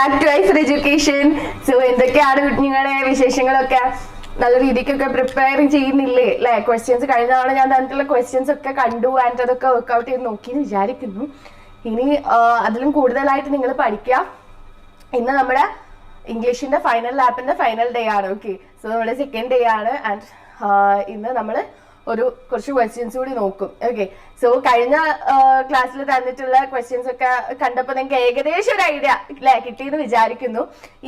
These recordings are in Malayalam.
back to Aifer Education. So എന്തൊക്കെയാണ് കുഞ്ഞുങ്ങളെ വിശേഷങ്ങളൊക്കെ? നല്ല രീതിക്കൊക്കെ പ്രിപ്പയർ ചെയ്യുന്നില്ലേ അല്ലേ? ക്വസ്റ്റ്യൻസ് കഴിഞ്ഞ തവണ ഞാൻ തന്നിട്ടുള്ള ക്വസ്റ്റ്യൻസ് ഒക്കെ കണ്ടു ആൻഡ് അതൊക്കെ വർക്ക്ഔട്ട് ചെയ്ത് നോക്കി എന്ന് വിചാരിക്കുന്നു. ഇനി അതിലും കൂടുതലായിട്ട് നിങ്ങൾ പഠിക്കുക. ഇന്ന് നമ്മുടെ ഇംഗ്ലീഷിന്റെ ഫൈനൽ ലാപ്പിന്റെ ഫൈനൽ ഡേ ആണ്. ഓക്കെ, സോ നമ്മുടെ സെക്കൻഡ് ഡേ ആണ് ആൻഡ് ഇന്ന് നമ്മൾ കുറച്ച് ക്വസ്റ്റ്യൻസ് കൂടി നോക്കും. ഓക്കെ, സോ കഴിഞ്ഞ ക്ലാസ്സിൽ തന്നിട്ടുള്ള ക്വസ്റ്റ്യൻസ് ഒക്കെ കണ്ടപ്പോൾ നിങ്ങൾക്ക് ഏകദേശം ഒരു ഐഡിയ അല്ലേ കിട്ടിയെന്ന് വിചാരിക്കുന്നു.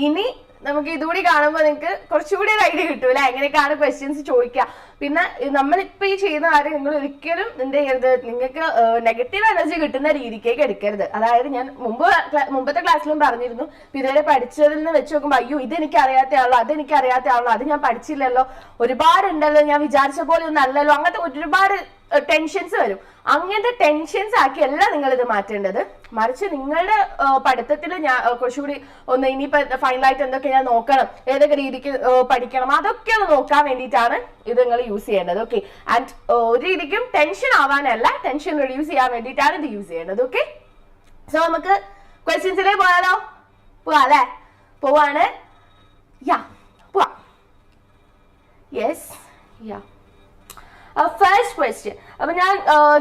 ഇനി നമുക്ക് ഇതുകൂടി കാണുമ്പോൾ നിങ്ങൾക്ക് കുറച്ചുകൂടി ഒരു ഐഡിയ കിട്ടും അല്ലെ, എങ്ങനെയൊക്കെയാണ് ക്വസ്റ്റ്യൻസ് ചോദിക്കുക. പിന്നെ നമ്മളിപ്പോ ഈ ചെയ്യുന്ന കാര്യം നിങ്ങൾ ഒരിക്കലും എന്ത് ചെയ്യരുത്, നിങ്ങൾക്ക് നെഗറ്റീവ് എനർജി കിട്ടുന്ന രീതിക്കേക്ക് എടുക്കരുത്. അതായത് ഞാൻ മുമ്പത്തെ ക്ലാസ്സിലും പറഞ്ഞിരുന്നു, ഇതുവരെ പഠിച്ചതിൽ നിന്ന് വെച്ച് നോക്കുമ്പോൾ അയ്യോ ഇതെനിക്ക് അറിയാത്തയാണല്ലോ, അതെനിക്ക് അറിയാത്തയാണല്ലോ, അത് ഞാൻ പഠിച്ചില്ലല്ലോ, ഒരുപാടുണ്ടല്ലോ, ഞാൻ വിചാരിച്ച പോലെ ഒന്നും അല്ലല്ലോ, അങ്ങനത്തെ ഒരുപാട് ടെൻഷൻസ് വരും. അങ്ങനത്തെ ടെൻഷൻസ് ആക്കി അല്ല നിങ്ങൾ ഇത് മാറ്റേണ്ടത്. മറിച്ച് നിങ്ങളുടെ പഠിത്തത്തിൽ ഞാൻ കുറച്ചുകൂടി ഒന്ന് ഇനിയിപ്പോ ഫൈനലായിട്ട് എന്തൊക്കെ ഞാൻ നോക്കണം, ഏതൊക്കെ രീതിക്ക് പഠിക്കണം, അതൊക്കെ ഒന്ന് നോക്കാൻ വേണ്ടിയിട്ടാണ് ഇത് നിങ്ങൾ യൂസ് ചെയ്യേണ്ടത്. ഓക്കെ, ആൻഡ് ഒരു രീതിക്കും ടെൻഷൻ ആവാനല്ല, ടെൻഷൻ റിഡ്യൂസ് ചെയ്യാൻ വേണ്ടിയിട്ടാണ് ഇത് യൂസ് ചെയ്യേണ്ടത്. ഓക്കെ, സോ നമുക്ക് ക്വസ്റ്റ്യൻസിലേക്ക് പോയാലോ? പോവാ അല്ലേ? പോവാണ്. യാ പോവാ. Yes, ya. First question. അപ്പൊ ഞാൻ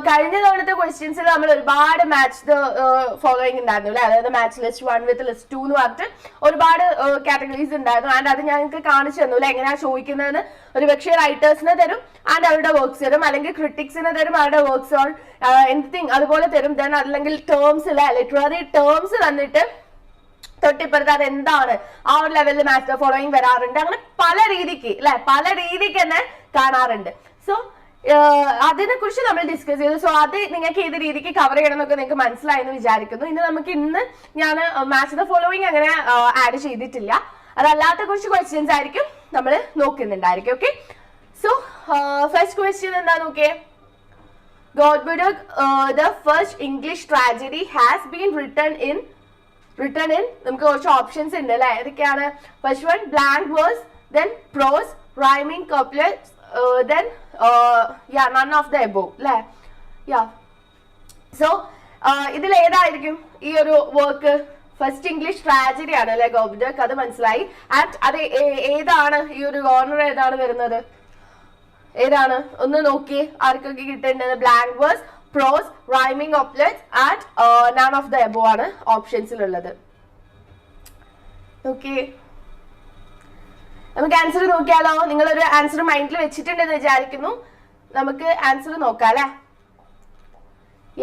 കഴിഞ്ഞ തവണത്തെ ക്വസ്റ്റ്യൻസിൽ നമ്മൾ ഒരുപാട് മാച്ച് ദ ഫോളോയിങ് ഉണ്ടായിരുന്നു അല്ലെ, അതായത് മാച്ച് ലിസ്റ്റ് 1 വിത്ത് ലിസ്റ്റ് 2 എന്ന് പറഞ്ഞിട്ട് ഒരുപാട് കാറ്റഗറീസ് ഉണ്ടായിരുന്നു. ആൻഡ് അത് ഞാൻ നിങ്ങൾക്ക് കാണിച്ചു തന്നു അല്ലെ, എങ്ങനെയാ ചോദിക്കുന്നതെന്ന്. ഒരു പക്ഷേ റൈറ്റേഴ്സിനെ തരും ആൻഡ് അവരുടെ വർക്ക്സ് തരും, അല്ലെങ്കിൽ ക്രിട്ടിക്സിനെ തരും അവരുടെ വർക്ക്സ് ഓൺ എനിത്തിങ് അതുപോലെ തരും. ദെൻ അല്ലെങ്കിൽ ടേംസ് അല്ലെ, ലിറ്റററി ടേംസ് തന്നിട്ട് തൊട്ടിപ്പുറത്ത് അത് എന്താണ് ആ ഒരു ലെവലിൽ മാച്ച് ദ ഫോളോയിങ് വരാറുണ്ട്. അങ്ങനെ പല രീതിക്ക് അല്ലെ, പല രീതിക്ക് തന്നെ കാണാറുണ്ട്. സോ അതിനെ കുറിച്ച് നമ്മൾ ഡിസ്കസ് ചെയ്തു. സോ അത് നിങ്ങൾക്ക് ഏത് രീതിക്ക് കവർ ചെയ്യണം എന്നൊക്കെ നിങ്ങൾക്ക് മനസ്സിലായെന്ന് വിചാരിക്കുന്നു. ഇന്ന് ഞാൻ മാച്ച് ദ ഫോളോയിങ് അങ്ങനെ ആഡ് ചെയ്തിട്ടില്ല. അതല്ലാത്ത കുറച്ച് ക്വസ്റ്റ്യൻസ് ആയിരിക്കും നമ്മൾ നോക്കുന്നുണ്ടായിരിക്കും. ഓക്കെ, സോ ഫസ്റ്റ് ക്വസ്റ്റ്യൻ എന്താ നോക്കിയേ. Godbudok, the first English tragedy has been written in നമുക്ക് കുറച്ച് ഓപ്ഷൻസ് ഉണ്ട് അല്ലെ, ഏതൊക്കെയാണ്? First one blank verse, then prose, rhyming couplets, then none of the above അല്ലേ. സോ ഇതിൽ ഏതായിരിക്കും ഈ ഒരു വർക്ക്? ഫസ്റ്റ് ഇംഗ്ലീഷ് ട്രാജഡി ആണ് അല്ലെ ഗോബ്ഡക്, അത് മനസ്സിലായി. ആൻഡ് അത് ഏതാണ് ഈ ഒരു കോർണർ ഏതാണ് വരുന്നത്? ഏതാണ് ഒന്ന് നോക്കി ആർക്കൊക്കെ കിട്ടേണ്ടത്? Blank verse, prose, rhyming couplets and none of the above ആണ് ഓപ്ഷൻസിലുള്ളത്. ഓക്കെ, നമുക്ക് ആൻസർ നോക്കിയാലോ? നിങ്ങളൊരു ആൻസർ മൈൻഡിൽ വെച്ചിട്ടുണ്ടെന്ന് വിചാരിക്കുന്നു. നമുക്ക് ആൻസർ നോക്കാം അല്ലെ.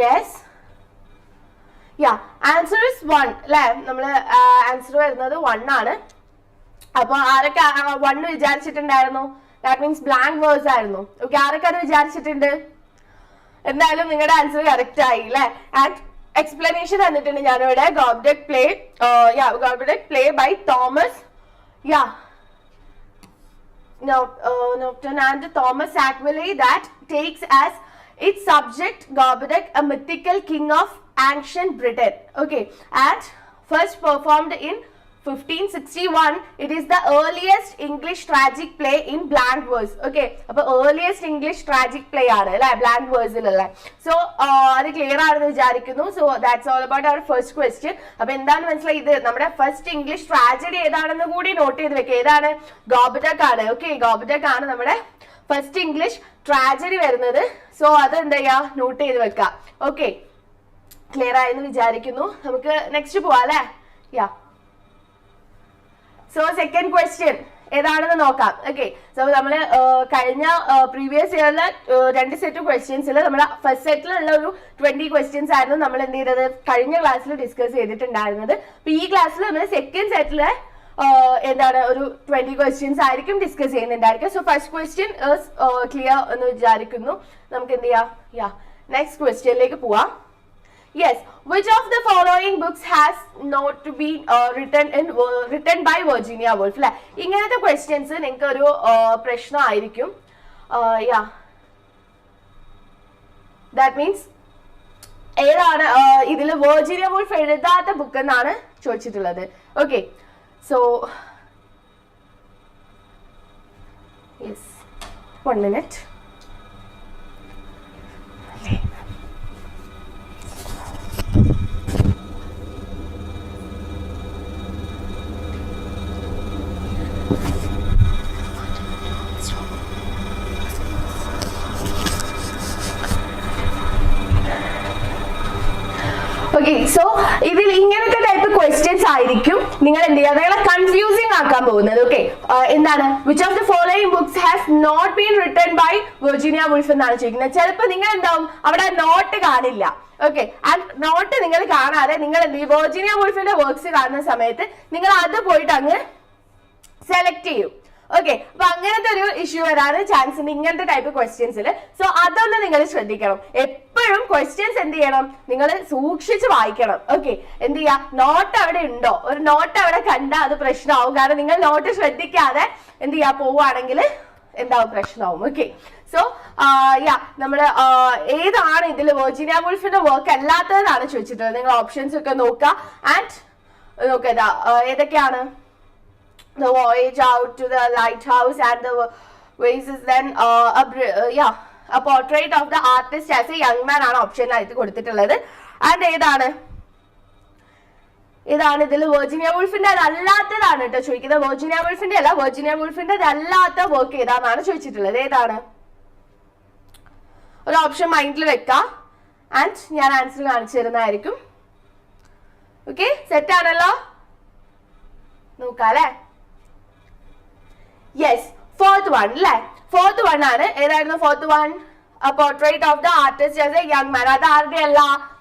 യെസ്, ആൻസർ ഇസ് 1 അല്ലെ. നമ്മള് ആൻസർ വരുന്നത് 1 ആണ്. അപ്പൊ ആരൊക്കെ 1 വിചാരിച്ചിട്ടുണ്ടായിരുന്നു? ദാറ്റ് മീൻസ് ബ്ലാങ്ക് വേഴ്സ് ആയിരുന്നു. ഓക്കെ, ആരൊക്കെ അത് വിചാരിച്ചിട്ടുണ്ട്? എന്തായാലും നിങ്ങളുടെ ആൻസർ കറക്റ്റ് ആയി അല്ലെ. ആൻഡ് എക്സ്പ്ലനേഷൻ തന്നിട്ടുണ്ട് ഞാനിവിടെ. Gorboduc play by Thomas Norton and Thomas Sackville that takes as its subject Gorboduc, a mythical king of ancient Britain. Okay, and first performed in 1561. It is the earliest English tragic play in blank verse. Okay, appo earliest English tragic play aanu alla blank verse il alla. So adu clear aanu vicharikkunu. So that's all about our first question. appo endanu manasila idu nammade first English tragedy edaanennu koodi note cheyidu vekka. edana Gorboduc aanu. Okay, Gorboduc aanu nammade first English tragedy varunathu. So adu endaya note cheyidu vekka. Okay, clear aayenu vicharikkunu. namukku next pova alle. So second question ഏതാണെന്ന് നോക്കാം. ഓക്കെ, സോ നമ്മൾ കഴിഞ്ഞ പ്രീവിയസ് ഇയറിലെ 2 സെറ്റ് ക്വസ്റ്റ്യൻസിൽ നമ്മുടെ ഫസ്റ്റ് സെറ്റിലുള്ള ഒരു 20 ക്വസ്റ്റ്യൻസ് ആയിരുന്നു നമ്മൾ എന്ത് ചെയ്തത് കഴിഞ്ഞ ക്ലാസ്സിൽ ഡിസ്കസ് ചെയ്തിട്ടുണ്ടായിരുന്നത്. അപ്പൊ ഈ ക്ലാസ്സിൽ നമ്മൾ സെക്കൻഡ് സെറ്റിലെ എന്താണ് ഒരു 20 ക്വസ്റ്റ്യൻസ് ആയിരിക്കും ഡിസ്കസ് ചെയ്യുന്നുണ്ടായിരിക്കും. സോ ഫസ്റ്റ് ക്വസ്റ്റ്യൻ ക്ലിയർ എന്ന് വിചാരിക്കുന്നു. നമുക്ക് എന്ത് ചെയ്യാം, നെക്സ്റ്റ് ക്വസ്റ്റ്യനിലേക്ക് പോവാം. Yes, which of the following books has not been written by Virginia Woolf? അല്ലെ, ഇങ്ങനത്തെ ക്വസ്റ്റ്യൻസ് നിങ്ങൾക്ക് ഒരു പ്രശ്നമായിരിക്കും. ദാറ്റ് മീൻസ് ഏതാണ് ഇതിൽ വെർജീനിയ വൂൾഫ് എഴുതാത്ത ബുക്ക് എന്നാണ് ചോദിച്ചിട്ടുള്ളത്. Okay, so yes, 1 minute. Okay, so ഇതിൽ ഇങ്ങനത്തെ ടൈപ്പ് ക്വസ്റ്റ്യൻസ് ആയിരിക്കും നിങ്ങൾ എന്ത് ചെയ്യുക, നിങ്ങളെ കൺഫ്യൂസിങ് ആക്കാൻ പോകുന്നത്. ഓക്കെ, എന്താണ് which of the following books has not been written by Virginia Woolf എന്നാണ് ചോദിക്കുന്നത്. ചിലപ്പോൾ നിങ്ങൾ എന്താവും അവിടെ നോട്ട് കാണില്ല. ഓക്കെ, ആൻഡ് നോട്ട് നിങ്ങൾ കാണാതെ നിങ്ങൾ എന്ത് ചെയ്യും, വെർജീനിയ വുൾഫിന്റെ വർക്ക്സ് കാണുന്ന സമയത്ത് നിങ്ങൾ അത് പോയിട്ട് അങ്ങ് സെലക്ട് ചെയ്യും. ഓക്കെ, അപ്പൊ അങ്ങനത്തെ ഒരു ഇഷ്യൂ വരാൻ ചാൻസ് ഉണ്ട് ഇങ്ങനത്തെ ടൈപ്പ് ക്വസ്റ്റ്യൻസിൽ. സോ അതൊന്ന് നിങ്ങൾ ശ്രദ്ധിക്കണം. എപ്പോഴും ക്വസ്റ്റ്യൻസ് എന്ത് ചെയ്യണം, നിങ്ങൾ സൂക്ഷിച്ച് വായിക്കണം. ഓക്കെ, എന്ത് ചെയ്യാ, നോട്ട് അവിടെ ഉണ്ടോ, ഒരു നോട്ട് അവിടെ കണ്ടാൽ അത് പ്രശ്നമാവും. കാരണം നിങ്ങൾ നോട്ട് ശ്രദ്ധിക്കാതെ എന്ത് ചെയ്യാ പോവുകയാണെങ്കിൽ എന്താവും, പ്രശ്നമാവും. ഓക്കെ, സോ നമ്മള് ഏതാണ് ഇതിൽ വെർജീനിയ വുൾഫിന്റെ വർക്ക് അല്ലാത്തതാണ് ചോദിച്ചിട്ടുള്ളത്. നിങ്ങൾ ഓപ്ഷൻസ് ഒക്കെ നോക്കുക. ആൻഡ് നോക്കുക ഏതൊക്കെയാണ്. The voyage out to the lighthouse and the vases, then a portrait of the artist as a young man ആണ് ഓപ്ഷൻ ആയിട്ട് കൊടുത്തിട്ടുള്ളത്. ആൻഡ് ഏതാണ് ഇതിൽ വെർജീനിയ വുൾഫിന്റെ അല്ലാത്തതാണ് കേട്ടോ ചോദിക്കുന്നത്. വെർജീനിയ വുൾഫിന്റെ അല്ല, വെർജീനിയ വുൾഫിന്റെ അല്ലാത്ത വർക്ക് ഏതാണെന്നാണ് ചോദിച്ചിട്ടുള്ളത്. ഏതാണ് ഒരു ഓപ്ഷൻ മൈൻഡിൽ വെക്കാം. ആൻഡ് ഞാൻ ആൻസർ കാണിച്ചു തരുന്നതായിരിക്കും. ഓക്കെ, സെറ്റ് ആണല്ലോ, നോക്കാം അല്ലെ. യെസ്, ഫോർത്ത് വൺ അല്ലേ, ഫോർത്ത് വൺ ആണ്. ഏതായിരുന്നു fourth one? A portrait of the artist as a young man. അത് ആരുടെ അല്ല,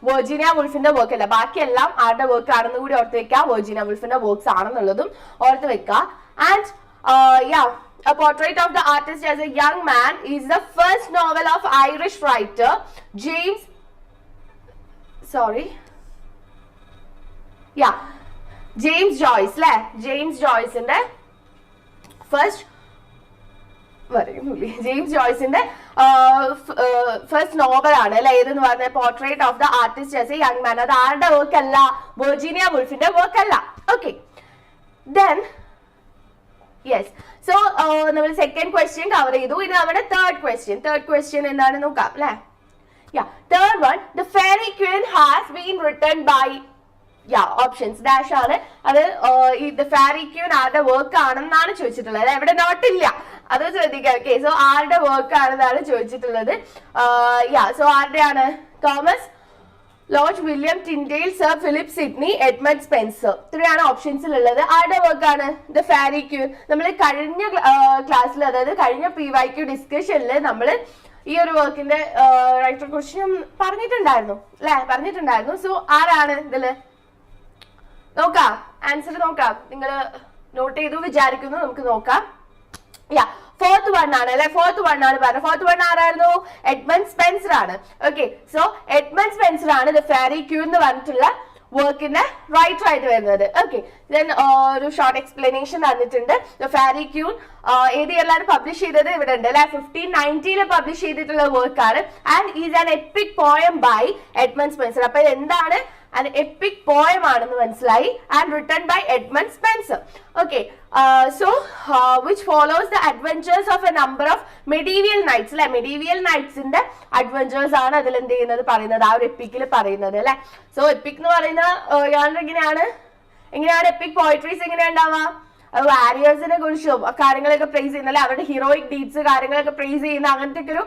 വെർജീനിയ വുൾഫിന്റെ വർക്ക് അല്ല. ബാക്കിയെല്ലാം ആരുടെ വർക്ക് ആണെന്ന് കൂടി ഓർത്ത് വെക്കാം. വെർജീനിയ വുൾഫിന്റെ വർക്ക്സ് ആണെന്നുള്ളതും ഓർത്ത് വെക്കാം. And A portrait of the artist as a young man is the first novel of Irish writer James Joyce അല്ലേ. ജെയിംസ് ജോയ്സിന്റെ ഫസ്റ്റ് നോവൽ ആണ് അല്ലെ ഏതെന്ന് പറഞ്ഞ portrait of the artist as a young man. അത് ആരുടെ വർക്ക് അല്ല, വെർജീനിയ വുൾഫിന്റെ വർക്ക് അല്ല. ഓക്കെ, ദെൻ യെസ്, സോ നമ്മൾ സെക്കൻഡ് ക്വസ്റ്റ്യൻ കവർ ചെയ്തു. ഇനി നമ്മുടെ തേർഡ് ക്വസ്റ്റ്യൻ എന്താണ് നോക്കാം അല്ലെ. Third one, the fairy queen has been written by options dash ആണ്. അത് ദ ഫെയറി ക്വീൻ ആരുടെ വർക്ക് ആണെന്നാണ് ചോദിച്ചിട്ടുള്ളത്. എവിടെ നോട്ടില്ല, അത് ശ്രദ്ധിക്കാം. ഓക്കെ, സോ ആരുടെ വർക്ക് ആണെന്നാണ് ചോദിച്ചിട്ടുള്ളത്. സോ ആരുടെയാണ്? Thomas Lord William Tyndale, sir Philip Sidney, Edmund Spenser. ഇത്രയാണ് ഓപ്ഷൻസിലുള്ളത്. ആരുടെ വർക്കാണ് ദ ഫെയറി ക്വീൻ? നമ്മൾ കഴിഞ്ഞ ക്ലാസ്സിൽ, അതായത് കഴിഞ്ഞ PYQ ഡിസ്കഷനിൽ നമ്മൾ ഈ ഒരു വർക്കിന്റെ റൈറ്ററെ കുറിച്ച് പറഞ്ഞിട്ടുണ്ടായിരുന്നു അല്ലെ, പറഞ്ഞിട്ടുണ്ടായിരുന്നു. സോ ആരാണ് ഇതില്? നോക്കാം, ആൻസർ നോക്കാം. നിങ്ങൾ നോട്ട് ചെയ്തു വിചാരിക്കുന്നു, നമുക്ക് നോക്കാം. ഫോർത്ത് വൺ ആണ് അല്ലെ, ഫോർത്ത് വൺ ആണ് പറഞ്ഞത്. ഫോർത്ത് വൺ ആരായിരുന്നു? എഡ്മണ്ട് സ്പെൻസർ ആണ്. ഓക്കെ, സോ എഡ്മണ്ട് സ്പെൻസർ ആണ് ദ ഫെയറി ക്വീൻ എന്ന് പറഞ്ഞിട്ടുള്ള വർക്കിന്റെ റൈറ്റർ ആയിട്ട് വരുന്നത്. ഓക്കെ, ദെൻ ഒരു ഷോർട്ട് എക്സ്പ്ലനേഷൻ തന്നിട്ടുണ്ട്. ദ ഫെയറി ക്വീൻ ഏത് ഇയറിലാണ് പബ്ലിഷ് ചെയ്തത്? ഇവിടെ ഉണ്ട് അല്ലെ, 1590 പബ്ലിഷ് ചെയ്തിട്ടുള്ള വർക്കാണ്. And is an epic poem by Edmund Spenser. അപ്പൊ എന്താണ്? an epic poem ആണെന്ന് മനസ്സിലായി. and written by Edmund Spenser. Okay, so which follows the adventures of a number of medieval knights അല്ലെ. medieval knights ന്റെ adventures ആണ് അതിൽ എന്ത് ചെയ്യുന്നത് പറയുന്നത്, ആ ഒരു എപ്പിക്കിൽ പറയുന്നത് അല്ലെ. സോ എപ്പിക് എന്ന് പറയുന്ന എങ്ങനെയാണ് എപ്പിക് പോയിട്രീസ് എങ്ങനെയാ ഉണ്ടാവുക? വാരിയേഴ്സിനെ കുറിച്ചും കാര്യങ്ങളൊക്കെ പ്രൈസ് ചെയ്യുന്ന അല്ലെ, അവരുടെ ഹീറോയിക് ഡീഡ്സ് കാര്യങ്ങളൊക്കെ പ്രൈസ് ചെയ്യുന്ന അങ്ങനത്തെ ഒരു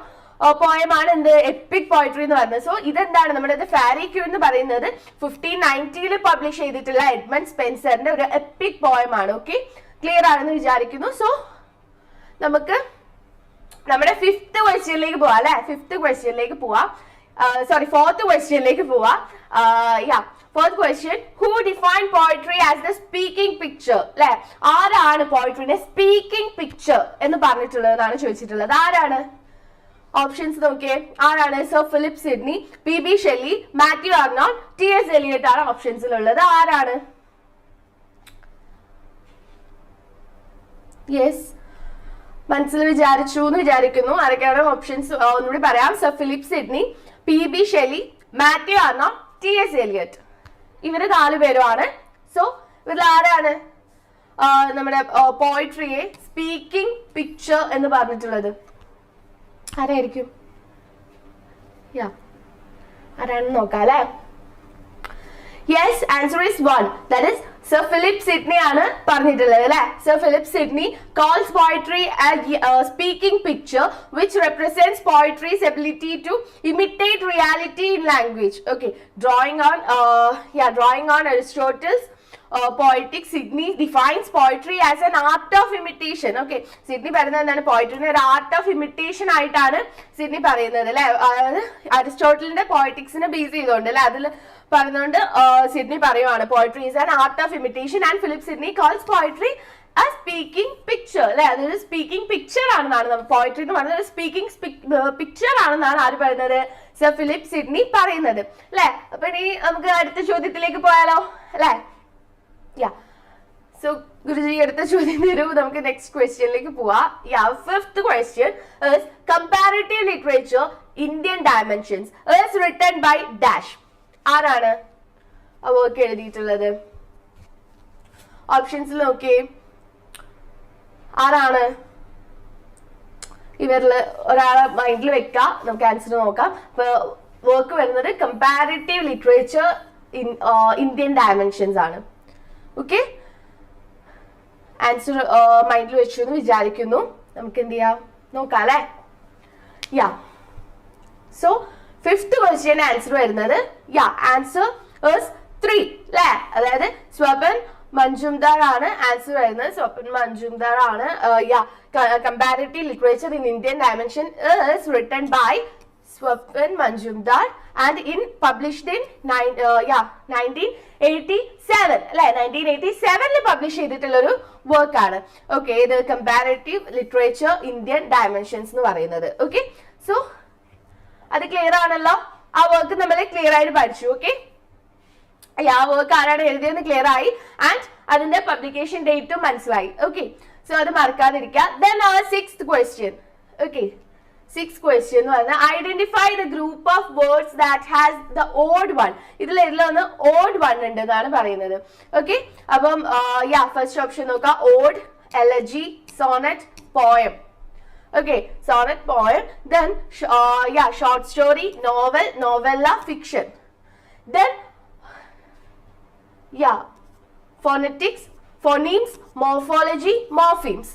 പോയമാണ് എന്ത് എപ്പിക് പോയട്രി എന്ന് പറയുന്നത്. സോ ഇതെന്താണ് നമ്മുടെ ഫെയറി ക്വീൻ എന്ന് പറയുന്നത് 1590 പബ്ലിഷ് ചെയ്തിട്ടുള്ള എഡ്മണ്ട് സ്പെൻസറിന്റെ ഒരു എപ്പിക് പോയമാണ്. ഓക്കെ, ക്ലിയർ ആണെന്ന് വിചാരിക്കുന്നു. സോ നമുക്ക് നമ്മുടെ ഫിഫ്ത്ത് ക്വസ്റ്റ്യനിലേക്ക് പോവാം അല്ലെ. ഫോർത്ത് ക്വസ്റ്റ്യനിലേക്ക് പോവാം. Fourth question, who define poetry as the speaking picture അല്ലെ. ആരാണ് പോയട്രിന്റെ സ്പീക്കിംഗ് പിക്ചർ എന്ന് പറഞ്ഞിട്ടുള്ളതെന്നാണ് ചോദിച്ചിട്ടുള്ളത്. ആരാണ്? ഓപ്ഷൻസ് നോക്കിയേ, ആരാണ്? Sir Philip Sidney, PB Shelley, Matthew Arnold, TS Eliot ആണ് ഓപ്ഷൻസിലുള്ളത്. ആരാണ്? യെസ്, മനസ്സിൽ വിചാരിച്ചു എന്ന് വിചാരിക്കുന്നു. ആരൊക്കെയാണ് ഓപ്ഷൻസ് ഒന്നുകൂടി പറയാം. Sir Philip Sidney, PB Shelley, Matthew Arnold, TS Eliot. ഇവര് 4 പേരുമാണ്. സോ ഇവരിൽ ആരാണ് നമ്മുടെ പോയിട്രിയെ സ്പീക്കിംഗ് പിക്ചർ എന്ന് പറഞ്ഞിട്ടുള്ളത്? ആരായിരിക്കും? ആരാണെന്ന് നോക്കാം അല്ലെ. Yes, answer is 1, that is Sir Philip Sidney ആണ് പറഞ്ഞിട്ടുള്ളത് അല്ലേ. Sir Philip Sidney calls poetry a speaking picture which represents poetry's ability to imitate reality in language. Okay, drawing on Aristotle's poetic, Sidney defines poetry as an art of imitation. Okay, Sidney പറയുന്നത് എന്താണ്, പോയട്രിനെ ഒരു ആർട്ട് ഓഫ് ഇമിറ്റേഷൻ ആയിട്ടാണ് സിഡ്നി പറയുന്നത് അല്ലെ. അതായത് അരിസ്റ്റോട്ടലിന്റെ പോയറ്റിക്സിനെ ബേസ് ചെയ്തുകൊണ്ട് അല്ലെ, അതിൽ പറഞ്ഞുകൊണ്ട് സിഡ്നി പറയുവാണ് poetry is an art of imitation and Philip Sydney calls poetry a speaking picture അല്ലെ. അതൊരു സ്പീക്കിംഗ് പിക്ചർ ആണെന്നാണ് പോയട്രി എന്ന് പറയുന്നത്, ഒരു സ്പീക്കിംഗ് പിക്ചർ ആണെന്നാണ് ആര് പറയുന്നത്, സർ ഫിലിപ്പ് സിഡ്നി പറയുന്നത് അല്ലെ. അപ്പൊ ഇനി നമുക്ക് അടുത്ത ചോദ്യത്തിലേക്ക് പോയാലോ അല്ലെ. So Guruji, അടുത്ത ചോദ്യം തരൂ, നമുക്ക് നെക്സ്റ്റ് ക്വസ്റ്റ്യനിലേക്ക് പോവാം. Fifth question is comparative literature Indian dimensions is written by dash. ആരാണ് ആ വർക്ക് എഴുതിയിട്ടുള്ളത്? ഓപ്ഷൻസിൽ നോക്കിയേ, ആരാണ്? ഇവരിൽ ഒരാളെ മൈൻഡിൽ വെക്കാം, നമുക്ക് ആൻസർ നോക്കാം. അപ്പൊ വർക്ക് വരുന്നത് കമ്പാരിറ്റീവ് ലിറ്ററേച്ചർ ഇന്ത്യൻ ഡയമെൻഷൻസ് ആണ്. ഓക്കെ, ആൻസർ മൈൻഡിൽ വെച്ചു എന്ന് വിചാരിക്കുന്നു. നമുക്ക് എന്ത് ചെയ്യാം നോക്കാം അല്ലെ. സോ ഫിഫ്ത്ത് ക്വസ്റ്റ്യൻ ആൻസർ വരുന്നത് ആൻസർ is 3 അല്ലെ. അതായത് സ്വപൻ മഞ്ജുംദാർ ആണ് ആൻസർ വരുന്നത്. സ്വപൻ മഞ്ജുംദാർ ആണ്. Comparative literature in Indian dimension is written by Swapan Majumdar and published in 1987 അല്ലെ. 1987 പബ്ലിഷ് ചെയ്തിട്ടുള്ള ഒരു വർക്ക് ആണ്. ഓക്കെ, ഇത് കമ്പാരിറ്റീവ് ലിറ്ററേച്ചർ ഇന്ത്യൻ ഡയമെൻഷൻസ് എന്ന് പറയുന്നത്. ഓക്കെ, സോ അത് ക്ലിയർ ആണല്ലോ. ആ വർക്ക് നമ്മൾ ക്ലിയർ ആയിട്ട് പഠിച്ചു. ഓക്കെ, ആ വർക്ക് ആരാണ് എഴുതിയെന്ന് ക്ലിയർ ആയി ആൻഡ് അതിന്റെ പബ്ലിക്കേഷൻ ഡേറ്റും മനസ്സിലായി. ഓക്കെ, സോ അത് മറക്കാതിരിക്കുക. Then our sixth question. Okay, sixth question എന്ന് പറഞ്ഞാൽ identify the group of words that has the odd one. ഇതിൽ ഇതിലൊന്ന് ഓഡ് വൺ ഉണ്ട് എന്നാണ് പറയുന്നത്. ഓക്കെ, അപ്പം ഫസ്റ്റ് ഓപ്ഷൻ നോക്കാം. Ode, elegy, sonnet, poem. Okay, sonnet, poem. Then short story, novel, novella, fiction. Then phonetics, phonemes, morphology, morphemes.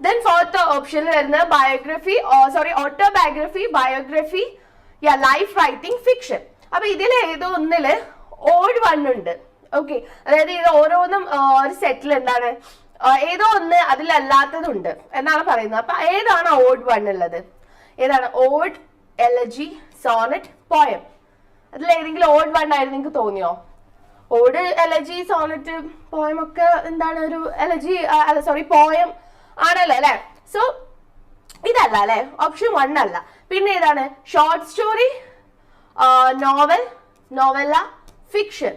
Then fourth option വരുന്ന biography, autobiography, biography, life writing, fiction. അപ്പൊ ഇതിൽ ഏതോ ഒന്നില് ഓഡ് വൺ ഉണ്ട്. ഓക്കെ, അതായത് ഇത് ഓരോന്നും ഒരു സെറ്റിൽ എന്താണ് ഏതോ ഒന്ന് അതിലല്ലാത്തതുണ്ട് എന്നാണ് പറയുന്നത്. അപ്പൊ ഏതാണ് ഓഡ് വൺ ഉള്ളത്? ഏതാണ് ഓഡ്, എലജി, സോണറ്റ്, പോയം? അതിൽ ഏതെങ്കിലും ഓഡ് വൺ ആയിരുന്നു നിങ്ങൾക്ക് തോന്നിയോ? ഓഡ്, എലജി, സോണറ്റ്, പോയം ഒക്കെ എന്താണ് ഒരു എലജി പോയം ആണല്ലോ അല്ലെ. സോ ഇതല്ല അല്ലെ, ഓപ്ഷൻ 1 അല്ല. പിന്നെ ഏതാണ്? Short story, novel, novella, fiction.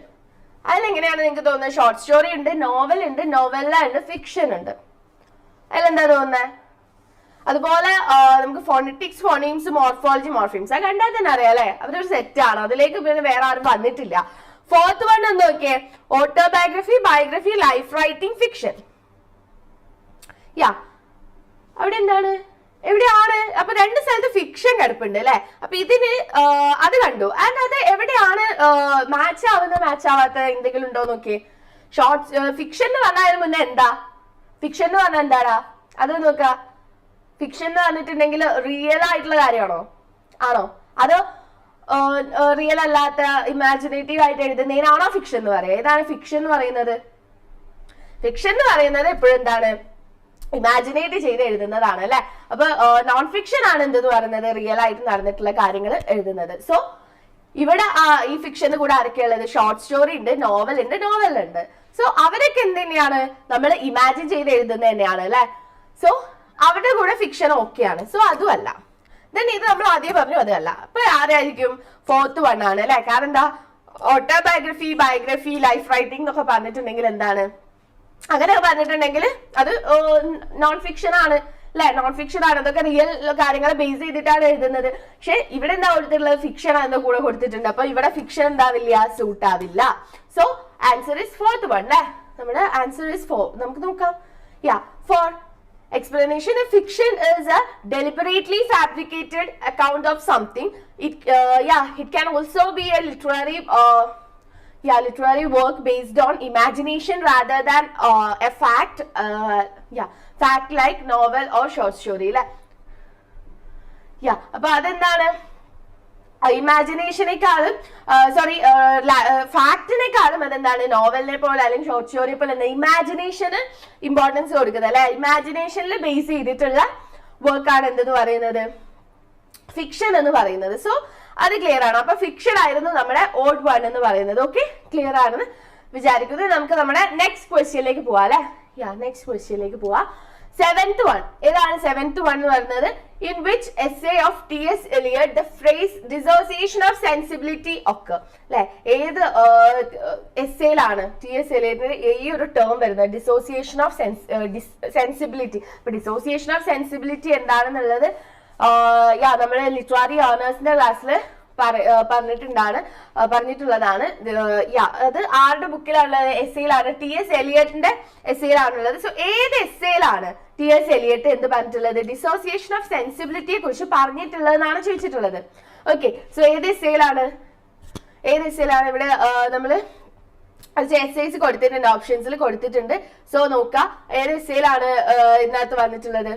അതിലെങ്ങനെയാണ് നിങ്ങൾക്ക് തോന്നുന്നത്? ഷോർട്ട് സ്റ്റോറി ഉണ്ട്, നോവൽ ഉണ്ട്, നോവല്ല ഉണ്ട്, ഫിക്ഷൻ ഉണ്ട്. അതിലെന്താ തോന്നുന്നത്? അതുപോലെ നമുക്ക് ഫോണറ്റിക്സ്, ഫോണീംസ്, മോർഫോളജി, മോർഫീംസ് അത് കണ്ടാൽ തന്നെ അറിയാം അല്ലെ, അവരൊരു സെറ്റ് ആണ്. അതിലേക്ക് പിന്നെ വേറെ ആരും വന്നിട്ടില്ല. ഫോർത്ത് വൺ എന്ന് നോക്കിയേ, autobiography, biography, life writing, fiction. അവിടെ എന്താണ്, എവിടെയാണ്? അപ്പൊ രണ്ട് സ്ഥലത്ത് ഫിക്ഷൻ കിടപ്പുണ്ട് അല്ലെ. അപ്പൊ ഇതിന് അത് കണ്ടു ആൻഡ് അത് എവിടെയാണ് മാച്ച് ആവുന്നത്, മാച്ച് ആവാത്ത എന്തെങ്കിലും ഉണ്ടോ നോക്കിയേ. ഷോർട്ട് ഫിക്ഷൻ എന്ന് പറഞ്ഞതിന് മുന്നേ എന്താ? ഫിക്ഷൻ എന്ന് പറഞ്ഞാൽ എന്താടാ? അത് നോക്ക. ഫിക്ഷൻ എന്ന് പറഞ്ഞിട്ടുണ്ടെങ്കിൽ റിയൽ ആയിട്ടുള്ള കാര്യമാണോ? ആണോ? അതോ റിയൽ അല്ലാത്ത ഇമാജിനേറ്റീവ് ആയിട്ട് എഴുതുന്നതിനാണോ ഫിക്ഷൻ എന്ന് പറയുക? ഏതാണ് ഫിക്ഷൻ എന്ന് പറയുന്നത്? ഫിക്ഷൻ എന്ന് പറയുന്നത് എപ്പോഴും എന്താണ്, ഇമാജിനേറ്റ് ചെയ്ത് എഴുതുന്നതാണ് അല്ലെ. അപ്പൊ നോൺ ഫിക്ഷൻ ആണ് എന്തെന്ന് പറയുന്നത്, റിയൽ ആയിട്ട് നടന്നിട്ടുള്ള കാര്യങ്ങൾ എഴുതുന്നത്. സോ ഇവിടെ ഈ ഫിക്ഷന് കൂടെ ആരൊക്കെയുള്ളത്? ഷോർട്ട് സ്റ്റോറി ഉണ്ട്, നോവൽ ഉണ്ട്, നോവൽ ഉണ്ട്. സോ അവരൊക്കെ എന്ത് തന്നെയാണ്, നമ്മൾ ഇമാജിൻ ചെയ്ത് എഴുതുന്നത് തന്നെയാണ് അല്ലെ. സോ അവരുടെ കൂടെ ഫിക്ഷൻ ഓക്കെയാണ്. സോ അതും അല്ല. ദെൻ ഇത് നമ്മൾ ആദ്യം പറഞ്ഞു അതല്ല. അപ്പൊ ആരായിരിക്കും? ഫോർത്ത് വൺ ആണ് അല്ലെ. കാരണം എന്താ, ഓട്ടോബയോഗ്രഫി, ബയോഗ്രഫി, ലൈഫ് റൈറ്റിംഗ് എന്നൊക്കെ പറഞ്ഞിട്ടുണ്ടെങ്കിൽ എന്താണ്, അങ്ങനെ പറഞ്ഞിട്ടുണ്ടെങ്കിൽ അത് നോൺ ഫിക്ഷൻ ആണ് അല്ലെ. നോൺ ഫിക്ഷൻ ആണ്, അതൊക്കെ റിയൽ കാര്യങ്ങളെ ബേസ് ചെയ്തിട്ടാണ് എഴുതുന്നത്. പക്ഷെ ഇവിടെ എന്താ കൊടുത്തിട്ടുള്ളത്? ഫിക്ഷൻ എന്ന് കൂടെ കൊടുത്തിട്ടുണ്ട്. അപ്പൊ ഇവിടെ ഫിക്ഷൻ എന്താവില്ല, സൂട്ട് ആവില്ല. So answer is fourth one അല്ലെ. നമ്മുടെ ആൻസർ ഇസ് 4. നമുക്ക് നോക്കാം. For explanation of fiction is a deliberately fabricated account of something. It can also be a literary Yeah, literary work based on imagination rather than a fact. Fact like novel or short story. അപ്പൊ അതെന്താണ്, ഇമാജിനേഷനേക്കാളും ഫാക്ടിനേക്കാളും അതെന്താണ് നോവലിനെ പോലെ അല്ലെങ്കിൽ ഷോർട്ട് സ്റ്റോറി പോലെ എന്താ ഇമാജിനേഷന് ഇമ്പോർട്ടൻസ് കൊടുക്കുന്നത് അല്ലെ. ഇമാജിനേഷനിൽ ബേസ് ചെയ്തിട്ടുള്ള വർക്കാണ് എന്തെന്ന് പറയുന്നത്, ഫിക്ഷൻ എന്ന് പറയുന്നത്. സോ അത് ക്ലിയർ ആണ്. അപ്പൊ ഫിക്ഷൻ ആയിരുന്നു നമ്മുടെ ഓഡ് വൺ എന്ന് പറയുന്നത്. ഓക്കെ, ക്ലിയർ ആണെന്ന് വിചാരിക്കുന്നത്. നമുക്ക് നമ്മുടെ നെക്സ്റ്റ് ക്വസ്റ്റ്യനിലേക്ക് പോവാം അല്ലെ. നെക്സ്റ്റ് ക്വസ്റ്റ്യനിലേക്ക് പോവാം. 7th one. ഏതാണ് 7th one എന്ന് പറയുന്നത്? In which essay of T.S. Eliot the phrase dissociation of sensibility occur? അല്ലെ, ഏത് എസ്സേയിലാണ് ടി.എസ്. എലിയറ്റിന്റെ ഈ ഒരു ടേം വരുന്നത്, ഡിസോസിയേഷൻ ഓഫ് സെൻസിബിലിറ്റി. അപ്പൊ ഡിസോസിയേഷൻ ഓഫ് സെൻസിബിലിറ്റി എന്താണെന്നുള്ളത് നമ്മുടെ ലിറ്റററി ഓണേഴ്സിന്റെ ക്ലാസ്സിൽ പറഞ്ഞിട്ടുള്ളതാണ്. അത് ആരുടെ ബുക്കിലാണുള്ളത്? എസ്സേയിലാണ്, ടി.എസ്. എലിയറ്റിന്റെ എസ്സേയിലാണുള്ളത്. സോ ഏത് എസ്സേയിലാണ് ടി.എസ്. എലിയറ്റ് എന്ത് പറഞ്ഞിട്ടുള്ളത്? ഡിസോസിയേഷൻ ഓഫ് സെൻസിബിലിറ്റിയെ കുറിച്ച് പറഞ്ഞിട്ടുള്ളതെന്നാണ് ചോദിച്ചിട്ടുള്ളത്. ഓക്കെ, സോ ഏത് എസ്സേയിലാണ് ഇവിടെ നമ്മള് എസ്സേസ് കൊടുത്തിട്ടുണ്ട്, ഓപ്ഷൻസിൽ കൊടുത്തിട്ടുണ്ട്. സോ നോക്കാം ഏത് എസ്സേയിലാണ് ഇതിനകത്ത് വന്നിട്ടുള്ളത്.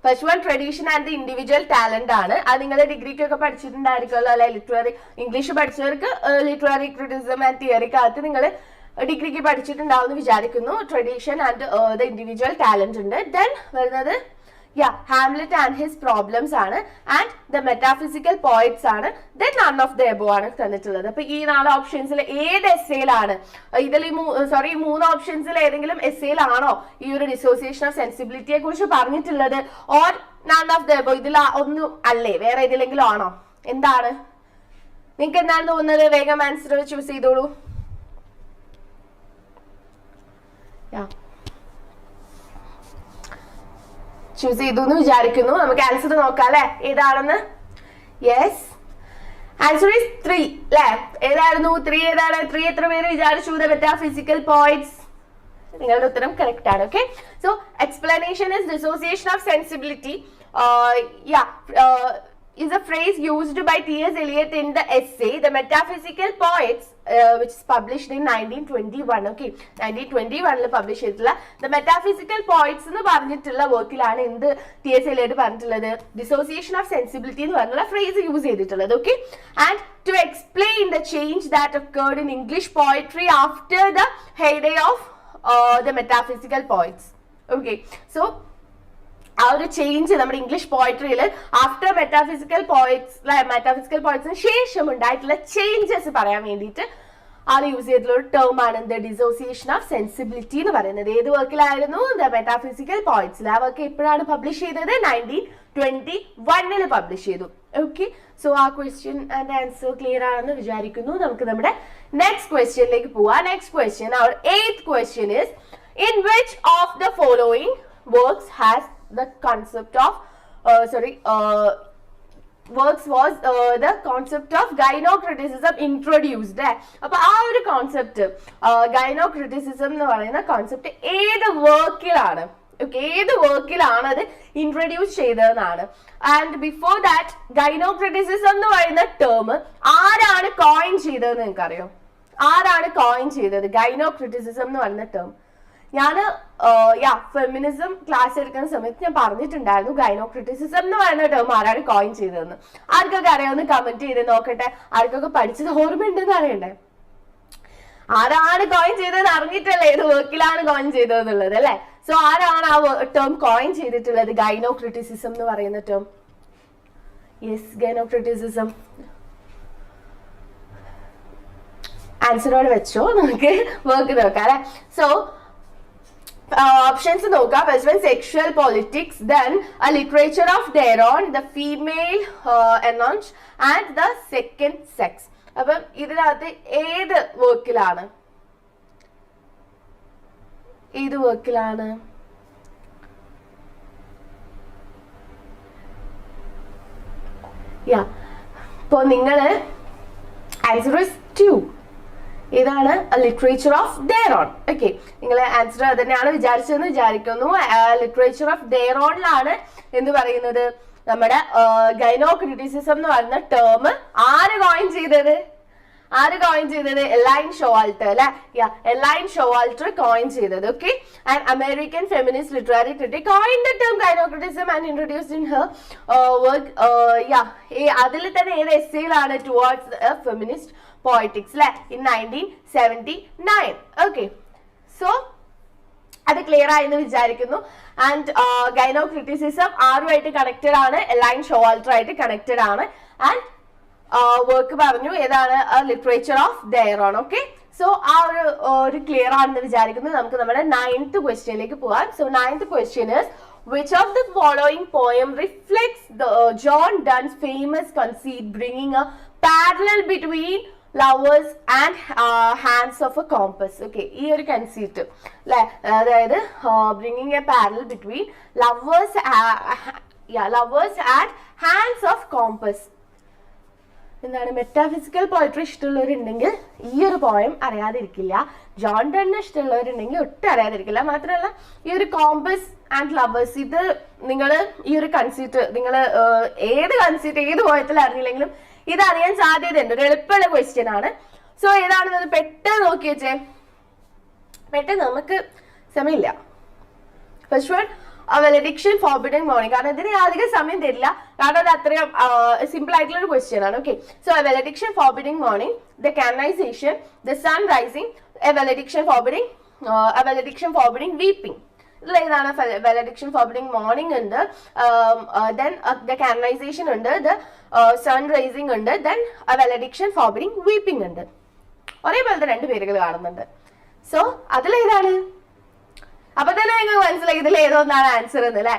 First one tradition and the individual talent ആണ്. അത് നിങ്ങളുടെ ഡിഗ്രിക്കൊക്കെ പഠിച്ചിട്ടുണ്ടായിരിക്കുമല്ലോ അല്ലെ. ലിറ്റററി ഇംഗ്ലീഷ് പഠിച്ചവർക്ക് ലിറ്റററി ക്രിറ്റിസിസം ആൻഡ് തിയറിക്കകത്ത് നിങ്ങൾ ഡിഗ്രിക്ക് പഠിച്ചിട്ടുണ്ടാവും എന്ന് വിചാരിക്കുന്നു. Tradition and the individual talent ഉണ്ട്. ദെൻ വരുന്നത് ഹാംലെറ്റ് ആൻഡ് ഹിസ് പ്രോബ്ലംസ് ആണ്. ആൻഡ് ദ മെറ്റാഫിസിക്കൽ പോയിറ്റ്സ് ആണ്. Then none of the above ആണ് തന്നിട്ടുള്ളത്. അപ്പൊ ഈ 4 ഓപ്ഷൻസിൽ ഏത് എസ്സേയിലാണ് ഇതിൽ ഈ 3 ഓപ്ഷൻസിൽ ഏതെങ്കിലും എസ്സേയിലാണോ ഈ ഒരു ഡിസോസിയേഷൻ ഓഫ് സെൻസിബിലിറ്റിയെ കുറിച്ച് പറഞ്ഞിട്ടുള്ളത്? Or none of the above, ഇതിൽ ഒന്നും അല്ലേ, വേറെ ഏതിലെങ്കിലും ആണോ? എന്താണ് നിങ്ങൾക്ക് എന്താണ് തോന്നുന്നത്? വേഗം ആൻസർ ചൂസ് ചെയ്തോളൂ. ചൂസ് ചെയ്തു എന്ന് വിചാരിക്കുന്നു. നമുക്ക് ആൻസർ നോക്കാം അല്ലെ, ഏതാണെന്ന്. യെസ്, ആൻസർ ഈസ് 3 അല്ലെ. ഏതായിരുന്നു 3? ഏതാണ് 3? എത്ര പേര് വിചാരിച്ചു? The metaphysical points. നിങ്ങളുടെ ഉത്തരം കറക്റ്റ് ആണ്. Okay, so explanation is dissociation of sensibility is a phrase used by T.S. Eliot in the essay The Metaphysical Poets, which is published in 1921. Okay, 1921 publish ചെയ്തിട്ടുള്ള The Metaphysical Poets എന്ന് പറഞ്ഞിട്ടുള്ള വർക്കിലാണ് എന്ത് T.S. Eliot പറഞ്ഞിട്ടുള്ളത്? ഡിസോസിയേഷൻ ഓഫ് സെൻസിബിലിറ്റി എന്ന് പറഞ്ഞുള്ള ഫ്രേസ് യൂസ് ചെയ്തിട്ടുള്ളത്. Okay, and to explain the change that occurred in English poetry after the heyday of the metaphysical poets. Okay, so ആ ഒരു ചേഞ്ച് നമ്മുടെ ഇംഗ്ലീഷ് പോയട്രിയിൽ ആഫ്റ്റർ മെറ്റാഫിസിക്കൽ പോയിറ്റ്സിന് ശേഷം ഉണ്ടായിട്ടുള്ള ചേഞ്ചസ് പറയാൻ വേണ്ടിയിട്ട് അത് യൂസ് ചെയ്തിട്ടുള്ള ഒരു ടേം ആണ് ദ ഡിസോസിയേഷൻ ഓഫ് സെൻസിബിലിറ്റി എന്ന് പറയുന്നത്. ഏത് വർക്കിലായിരുന്നു? The metaphysical പോയിറ്റ്സിൽ. ആ വർക്ക് എപ്പോഴാണ് പബ്ലിഷ് ചെയ്തത്? 1921 പബ്ലിഷ് ചെയ്തു. ഓക്കെ, സോ ആ ക്വസ്റ്റ്യൻ ആൻഡ് ആൻസർ ക്ലിയർ ആണെന്ന് വിചാരിക്കുന്നു. നമുക്ക് നമ്മുടെ നെക്സ്റ്റ് ക്വസ്റ്റ്യനിലേക്ക് പോവാം. Next question, our 8th question is, in which of the following works has the concept of works was the concept of gynocriticism introduced. അപ്പൊ ആ ഒരു കോൺസെപ്റ്റ് gynocriticism എന്ന് പറയുന്ന കോൺസെപ്റ്റ് ഏത് വർക്കിലാണ് അത് ഇൻട്രൊഡ്യൂസ് ചെയ്തതെന്നാണ്. ആൻഡ് ബിഫോർ ദാറ്റ് gynocriticism എന്ന് പറയുന്ന ടേം ആരാണ് കോയിൻ ചെയ്തതെന്ന് നിങ്ങൾക്ക് അറിയോ? ആരാണ് കോയിൻ ചെയ്തത് gynocriticism എന്ന് പറയുന്ന ടേം? ഞാൻ ഫെമിനിസം ക്ലാസ് എടുക്കുന്ന സമയത്ത് ഞാൻ പറഞ്ഞിട്ടുണ്ടായിരുന്നു gynocriticism എന്ന് പറയുന്ന ടേം ആരാണ് കോയിൻ ചെയ്തതെന്ന്. ആർക്കൊക്കെ അറിയാമെന്ന് കമന്റ് ചെയ്ത് നോക്കട്ടെ. ആർക്കൊക്കെ പഠിച്ചത് ഓർമ്മയുണ്ടെന്ന് അറിയണ്ടേ? ആരാണ് കോയിൻ ചെയ്തതെന്ന് അറിഞ്ഞിട്ടല്ലേ ഏത് വർക്കിലാണ് കോയിൻ ചെയ്തതെന്നുള്ളത് അല്ലെ. സോ ആരാണ് ആ ടേം കോയിൻ ചെയ്തിട്ടുള്ളത്? gynocriticism എന്ന് പറയുന്ന ടേം. Yes, gynocriticism. ആൻസറോട് വെച്ചോ, നമുക്ക് വർക്ക് നോക്കാം അല്ലെ. സോ ഓപ്ഷൻസ് നോക്കാം. First one sexual politics, then a literature of their own, the female enonge and the second sex. അപ്പം ഇതിനകത്ത് ഏത് വർക്കിലാണ്? ഇപ്പൊ നിങ്ങള് ആൻസർ ഇസ് 2. ഇതാണ് literature of their own. Okay, നിങ്ങൾ ആൻസർ അത് തന്നെയാണ് വിചാരിച്ചതെന്ന് വിചാരിക്കുന്നു. ലിറ്ററേച്ചർ ഓഫ് ദെയർ ഓണിലാണ് എന്ന് പറയുന്നത് നമ്മുടെ gynocriticism എന്ന് പറയുന്ന ടേം ആര് കോയിൻ ചെയ്തത്? ആര് കോയിൻ ചെയ്തത്? എലൈൻ ഷോവാൾട്ടർ അല്ലെ? എലൈൻ ഷോവാൾട്ടർ കോയിൻ ചെയ്തത്. Okay, and American feminist literary critic coined the term gynocriticism and introduced in her work. അതിൽ തന്നെ ഏത് എസ്സേയിലാണ്? ടുവേർഡ്സ് എ ഫെമിനിസ്റ്റ് പോളിറ്റിക്സ് അല്ലെ, ഇൻ 1979. ഓക്കെ, സോ അത് ക്ലിയർ ആയെന്ന് വിചാരിക്കുന്നു. ആൻഡ് ഗൈനോക്രിറ്റിസിസം ആരുമായിട്ട് കണക്റ്റഡ് ആണ്? എലൈൻ ഷോവാൾട്ടർ ആയിട്ട് കണക്റ്റഡ് ആണ്. ആൻഡ് വർക്ക് പറഞ്ഞു ഏതാണ്? Literature of their own. Okay, so ആ ഒരു ക്ലിയർ ആണെന്ന് വിചാരിക്കുന്നു. നമുക്ക് നമ്മുടെ 9th ക്വസ്റ്റ്യനിലേക്ക് പോവാം. So 9th question is which of the following poem reflects the John Donne's famous conceit bringing a parallel between lovers and hands of a compass. Okay, ഈ ഒരു കൺസീറ്റ് അല്ലെ, അതായത് bringing A parallel between lovers and hands of compass. എന്താണ്? മെറ്റാഫിസിക്കൽ പോയട്രി ഇഷ്ടമുള്ളവരുണ്ടെങ്കിൽ ഈ ഒരു പോയം അറിയാതിരിക്കില്ല. ജോൺ ഡണ്ണിനെ ഇഷ്ടമുള്ളവരുണ്ടെങ്കിൽ ഒട്ടും അറിയാതിരിക്കില്ല. മാത്രമല്ല ഈ ഒരു കോമ്പസ് ആൻഡ് ലവേഴ്സ്, ഇത് നിങ്ങൾ ഈ ഒരു കൺസീറ്റ് നിങ്ങൾ ഏത് കൺസീറ്റ് ഏത് പോയത്തിൽ അറിഞ്ഞില്ലെങ്കിലും ഇത് അറിയാൻ സാധ്യതയുണ്ട്. ഒരു എളുപ്പമുള്ള ക്വസ്റ്റ്യൻ ആണ്. സോ ഏതാണെന്ന് പെട്ടെന്ന് നോക്കി വെച്ചേ, പെട്ടെന്ന്, നമുക്ക് സമയമില്ല. First one valediction forbidden morning. കാരണം ഇതിന് അധികം സമയം തരില്ല, കാരണം അത് അത്രയും സിമ്പിൾ ആയിട്ടുള്ള ഒരു ക്വസ്റ്റ്യൻ ആണ്. Okay, so valediction forbidden morning, the canonization, the sun rising, valediction forbidding weeping. ഇതിൽ ഏതാണ്? valediction forbidding morning ഉണ്ട്, then the canonization ഉണ്ട്, the sun rising ഉണ്ട്, then valediction forbidding weeping ഉണ്ട്. ഒരേപോലത്തെ രണ്ട് പേരുകൾ കാണുന്നുണ്ട്. സോ അതിലേതാണ്? അപ്പൊ തന്നെ നിങ്ങൾക്ക് മനസ്സിലായി ഇതിൽ ഏതോന്നാണ് ആൻസർ എന്ന് അല്ലെ.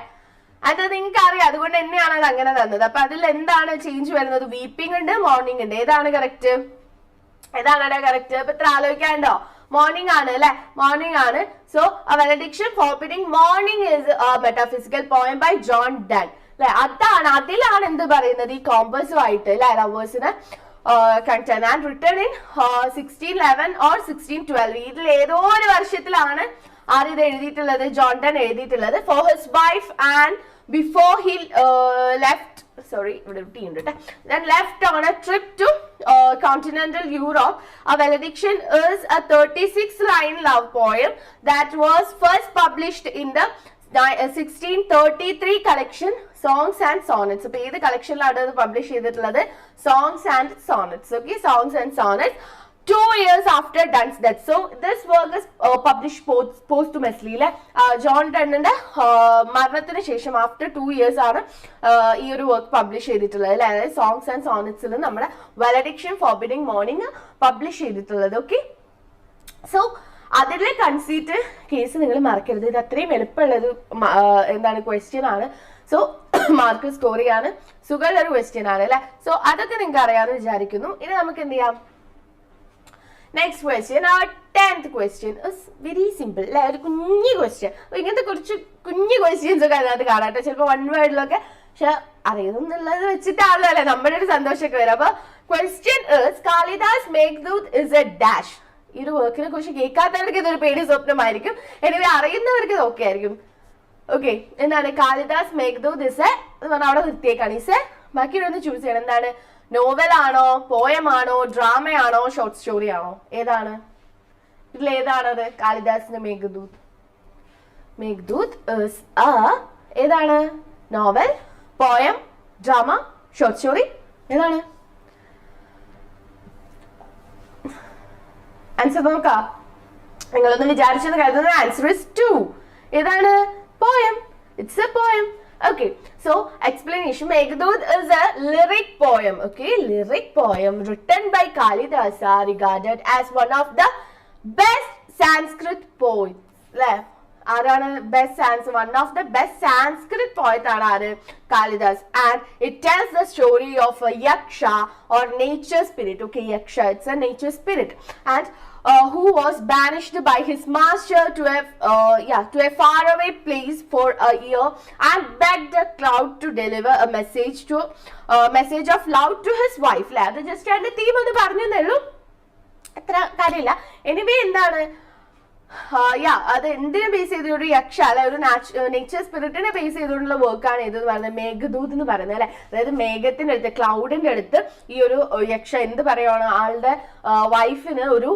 അത് നിങ്ങൾക്ക് അറിയാം, അതുകൊണ്ട് തന്നെയാണ് അത് അങ്ങനെ തന്നത്. അപ്പൊ അതിൽ എന്താണ് ചേഞ്ച് വരുന്നത്? വീപ്പിംഗ് ഉണ്ട്, മോർണിംഗ് ഉണ്ട്. ഏതാണ് കറക്റ്റ്? ഏതാണ് കറക്റ്റ്? ഇപ്പൊ ഇത്ര ആലോചിക്കാണ്ടോ? മോർണിംഗ് ആണ് അല്ലെ, മോർണിംഗ് ആണ്. So valediction forbidding morning is a metaphysical poem by John Donne അല്ലെ. അതാണ്, അതിലാണ് എന്ത് പറയുന്നത്? ഈ കോമ്പസുമായിട്ട് അല്ലെ ലവേഴ്സിന് concern and written in 1611 or 1612. ഇതിൽ ഏതോ ഒരു വർഷത്തിലാണ് ആരിത് എഴുതിയിട്ടുള്ളത്? ജോൺ ഡൺ എഴുതിയിട്ടുള്ളത്. For his wife and before he left, sorry ഇവിടെ ടി ഉണ്ട് കേട്ടോ, then left on a trip to continental Europe. A valediction is a 36-line love poem that was first published in the 1633 collection Songs and Sonnets. അപ്പൊ ഏത് കളക്ഷനിലാണ് അത് പബ്ലിഷ് ചെയ്തിട്ടുള്ളത്? Songs and Sonnets. Okay, Songs and Sonnets. 2 years after Donne's death. So this work is published posthumously. John ഡണ്ണിന്റെ മരണത്തിന് ശേഷം ആഫ്റ്റർ 2 years ആണ് ഈ ഒരു വർക്ക് പബ്ലിഷ് ചെയ്തിട്ടുള്ളത് അല്ലെ. അതായത് സോങ്സ് ആൻഡ് സോണറ്റ്സിൽ നമ്മുടെ valediction forbidding morning പബ്ലിഷ് ചെയ്തിട്ടുള്ളത്. ഓക്കെ, സോ അതിലെ കൺസീറ്റ് കേസ് നിങ്ങൾ മറക്കരുത്. ഇത് അത്രയും എളുപ്പമുള്ളത് എന്താണ് ക്വസ്റ്റ്യൻ ആണ്. സോ മാർക്ക് സ്കോർ ചെയ്യാണ്, സുഖമുള്ള ഒരു ക്വസ്റ്റ്യൻ ആണ് അല്ലെ. സോ അതൊക്കെ നിങ്ങൾക്ക് അറിയാമെന്ന് വിചാരിക്കുന്നു. ഇനി നമുക്ക് എന്ത് ചെയ്യാം? Next question, our 10th question is very simple. അല്ലെ, ഒരു കുഞ്ഞു ക്വസ്റ്റ്യൻ. ഇങ്ങനത്തെ കുറച്ച് കുഞ്ഞു ക്വസ്റ്റ്യൻസ് ഒക്കെ അതിനകത്ത് കാണാട്ടെ. ചിലപ്പോൾ 1 വേർഡിലൊക്കെ, പക്ഷെ അറിയുന്നുള്ളത് വെച്ചിട്ടാണല്ലോ അല്ലെ നമ്മുടെ ഒരു സന്തോഷമൊക്കെ വരും. അപ്പൊ question is Kalidas Meghdoot is a dash. ഈ ഒരു വർക്കിനെ കുറിച്ച് കേൾക്കാത്തവർക്ക് ഇതൊരു പേടി സ്വപ്നമായിരിക്കും. എനിവേ അറിയുന്നവർക്ക് ഇത് ഓക്കെ ആയിരിക്കും. ഓക്കെ, എന്താണ് കാളിദാസ് മേഘ്ദൂത് is a എന്ന് പറഞ്ഞാൽ അവിടെ നിർത്തിയേക്കാണ്. is a ബാക്കിയൊന്ന് ചൂസ് ചെയ്യണം. എന്താണ്? നോവൽ ആണോ, പോയം ആണോ, ഡ്രാമ ആണോ, ഷോർട്ട് സ്റ്റോറി ആണോ? ഏതാണ് ഇതിൽ? ഏതാണത്? കാളിദാസിന്റെ മേഘദൂത്. മേഘദൂത് is a ഏതാണ്? Novel, poem, drama, short story? ഏതാണ് ആൻസർ? നോക്കാം, നിങ്ങളൊന്ന് വിചാരിച്ചെന്ന് കരുതുന്നത് ആൻസർ is 2. ഏതാണ്? Poem. It's a poem. Okay, so explanation. Meghdut is a lyric poem. Okay, lyric poem written by Kalidasa, regarded as one of the best Sanskrit poets. Left. ആരാണ് best Sanskrit? One of the best Sanskrit poet ആണ് ആര്? Kalidas. And it tells the story of a yaksha or nature spirit. Okay, yaksha, it's a nature spirit. And who was banished by his master to a faraway place for a year and begged the cloud to deliver a message of love to his wife. അത് ജസ്റ്റ് അതിന്റെ തീം ഒന്ന് പറഞ്ഞേ ഉള്ളൂ, അത്ര കാര്യമില്ല. എനിവേ എന്താണ് അത് എന്തിനെ ബേസ് ചെയ്ത ഒരു യക്ഷ അല്ലെ, ഒരു നേച്ചർ സ്പിരിറ്റിനെ ബേസ് ചെയ്തുകൊണ്ടുള്ള വർക്കാണ് ഇതെന്ന് പറയുന്നത്, മേഘദൂത് എന്ന് പറയുന്നത് അല്ലെ. അതായത് മേഘത്തിന്റെ അടുത്ത്, ക്ലൗഡിന്റെ അടുത്ത് ഈ ഒരു യക്ഷ എന്ത് പറയുകയാണ്, ആളുടെ വൈഫിന് ഒരു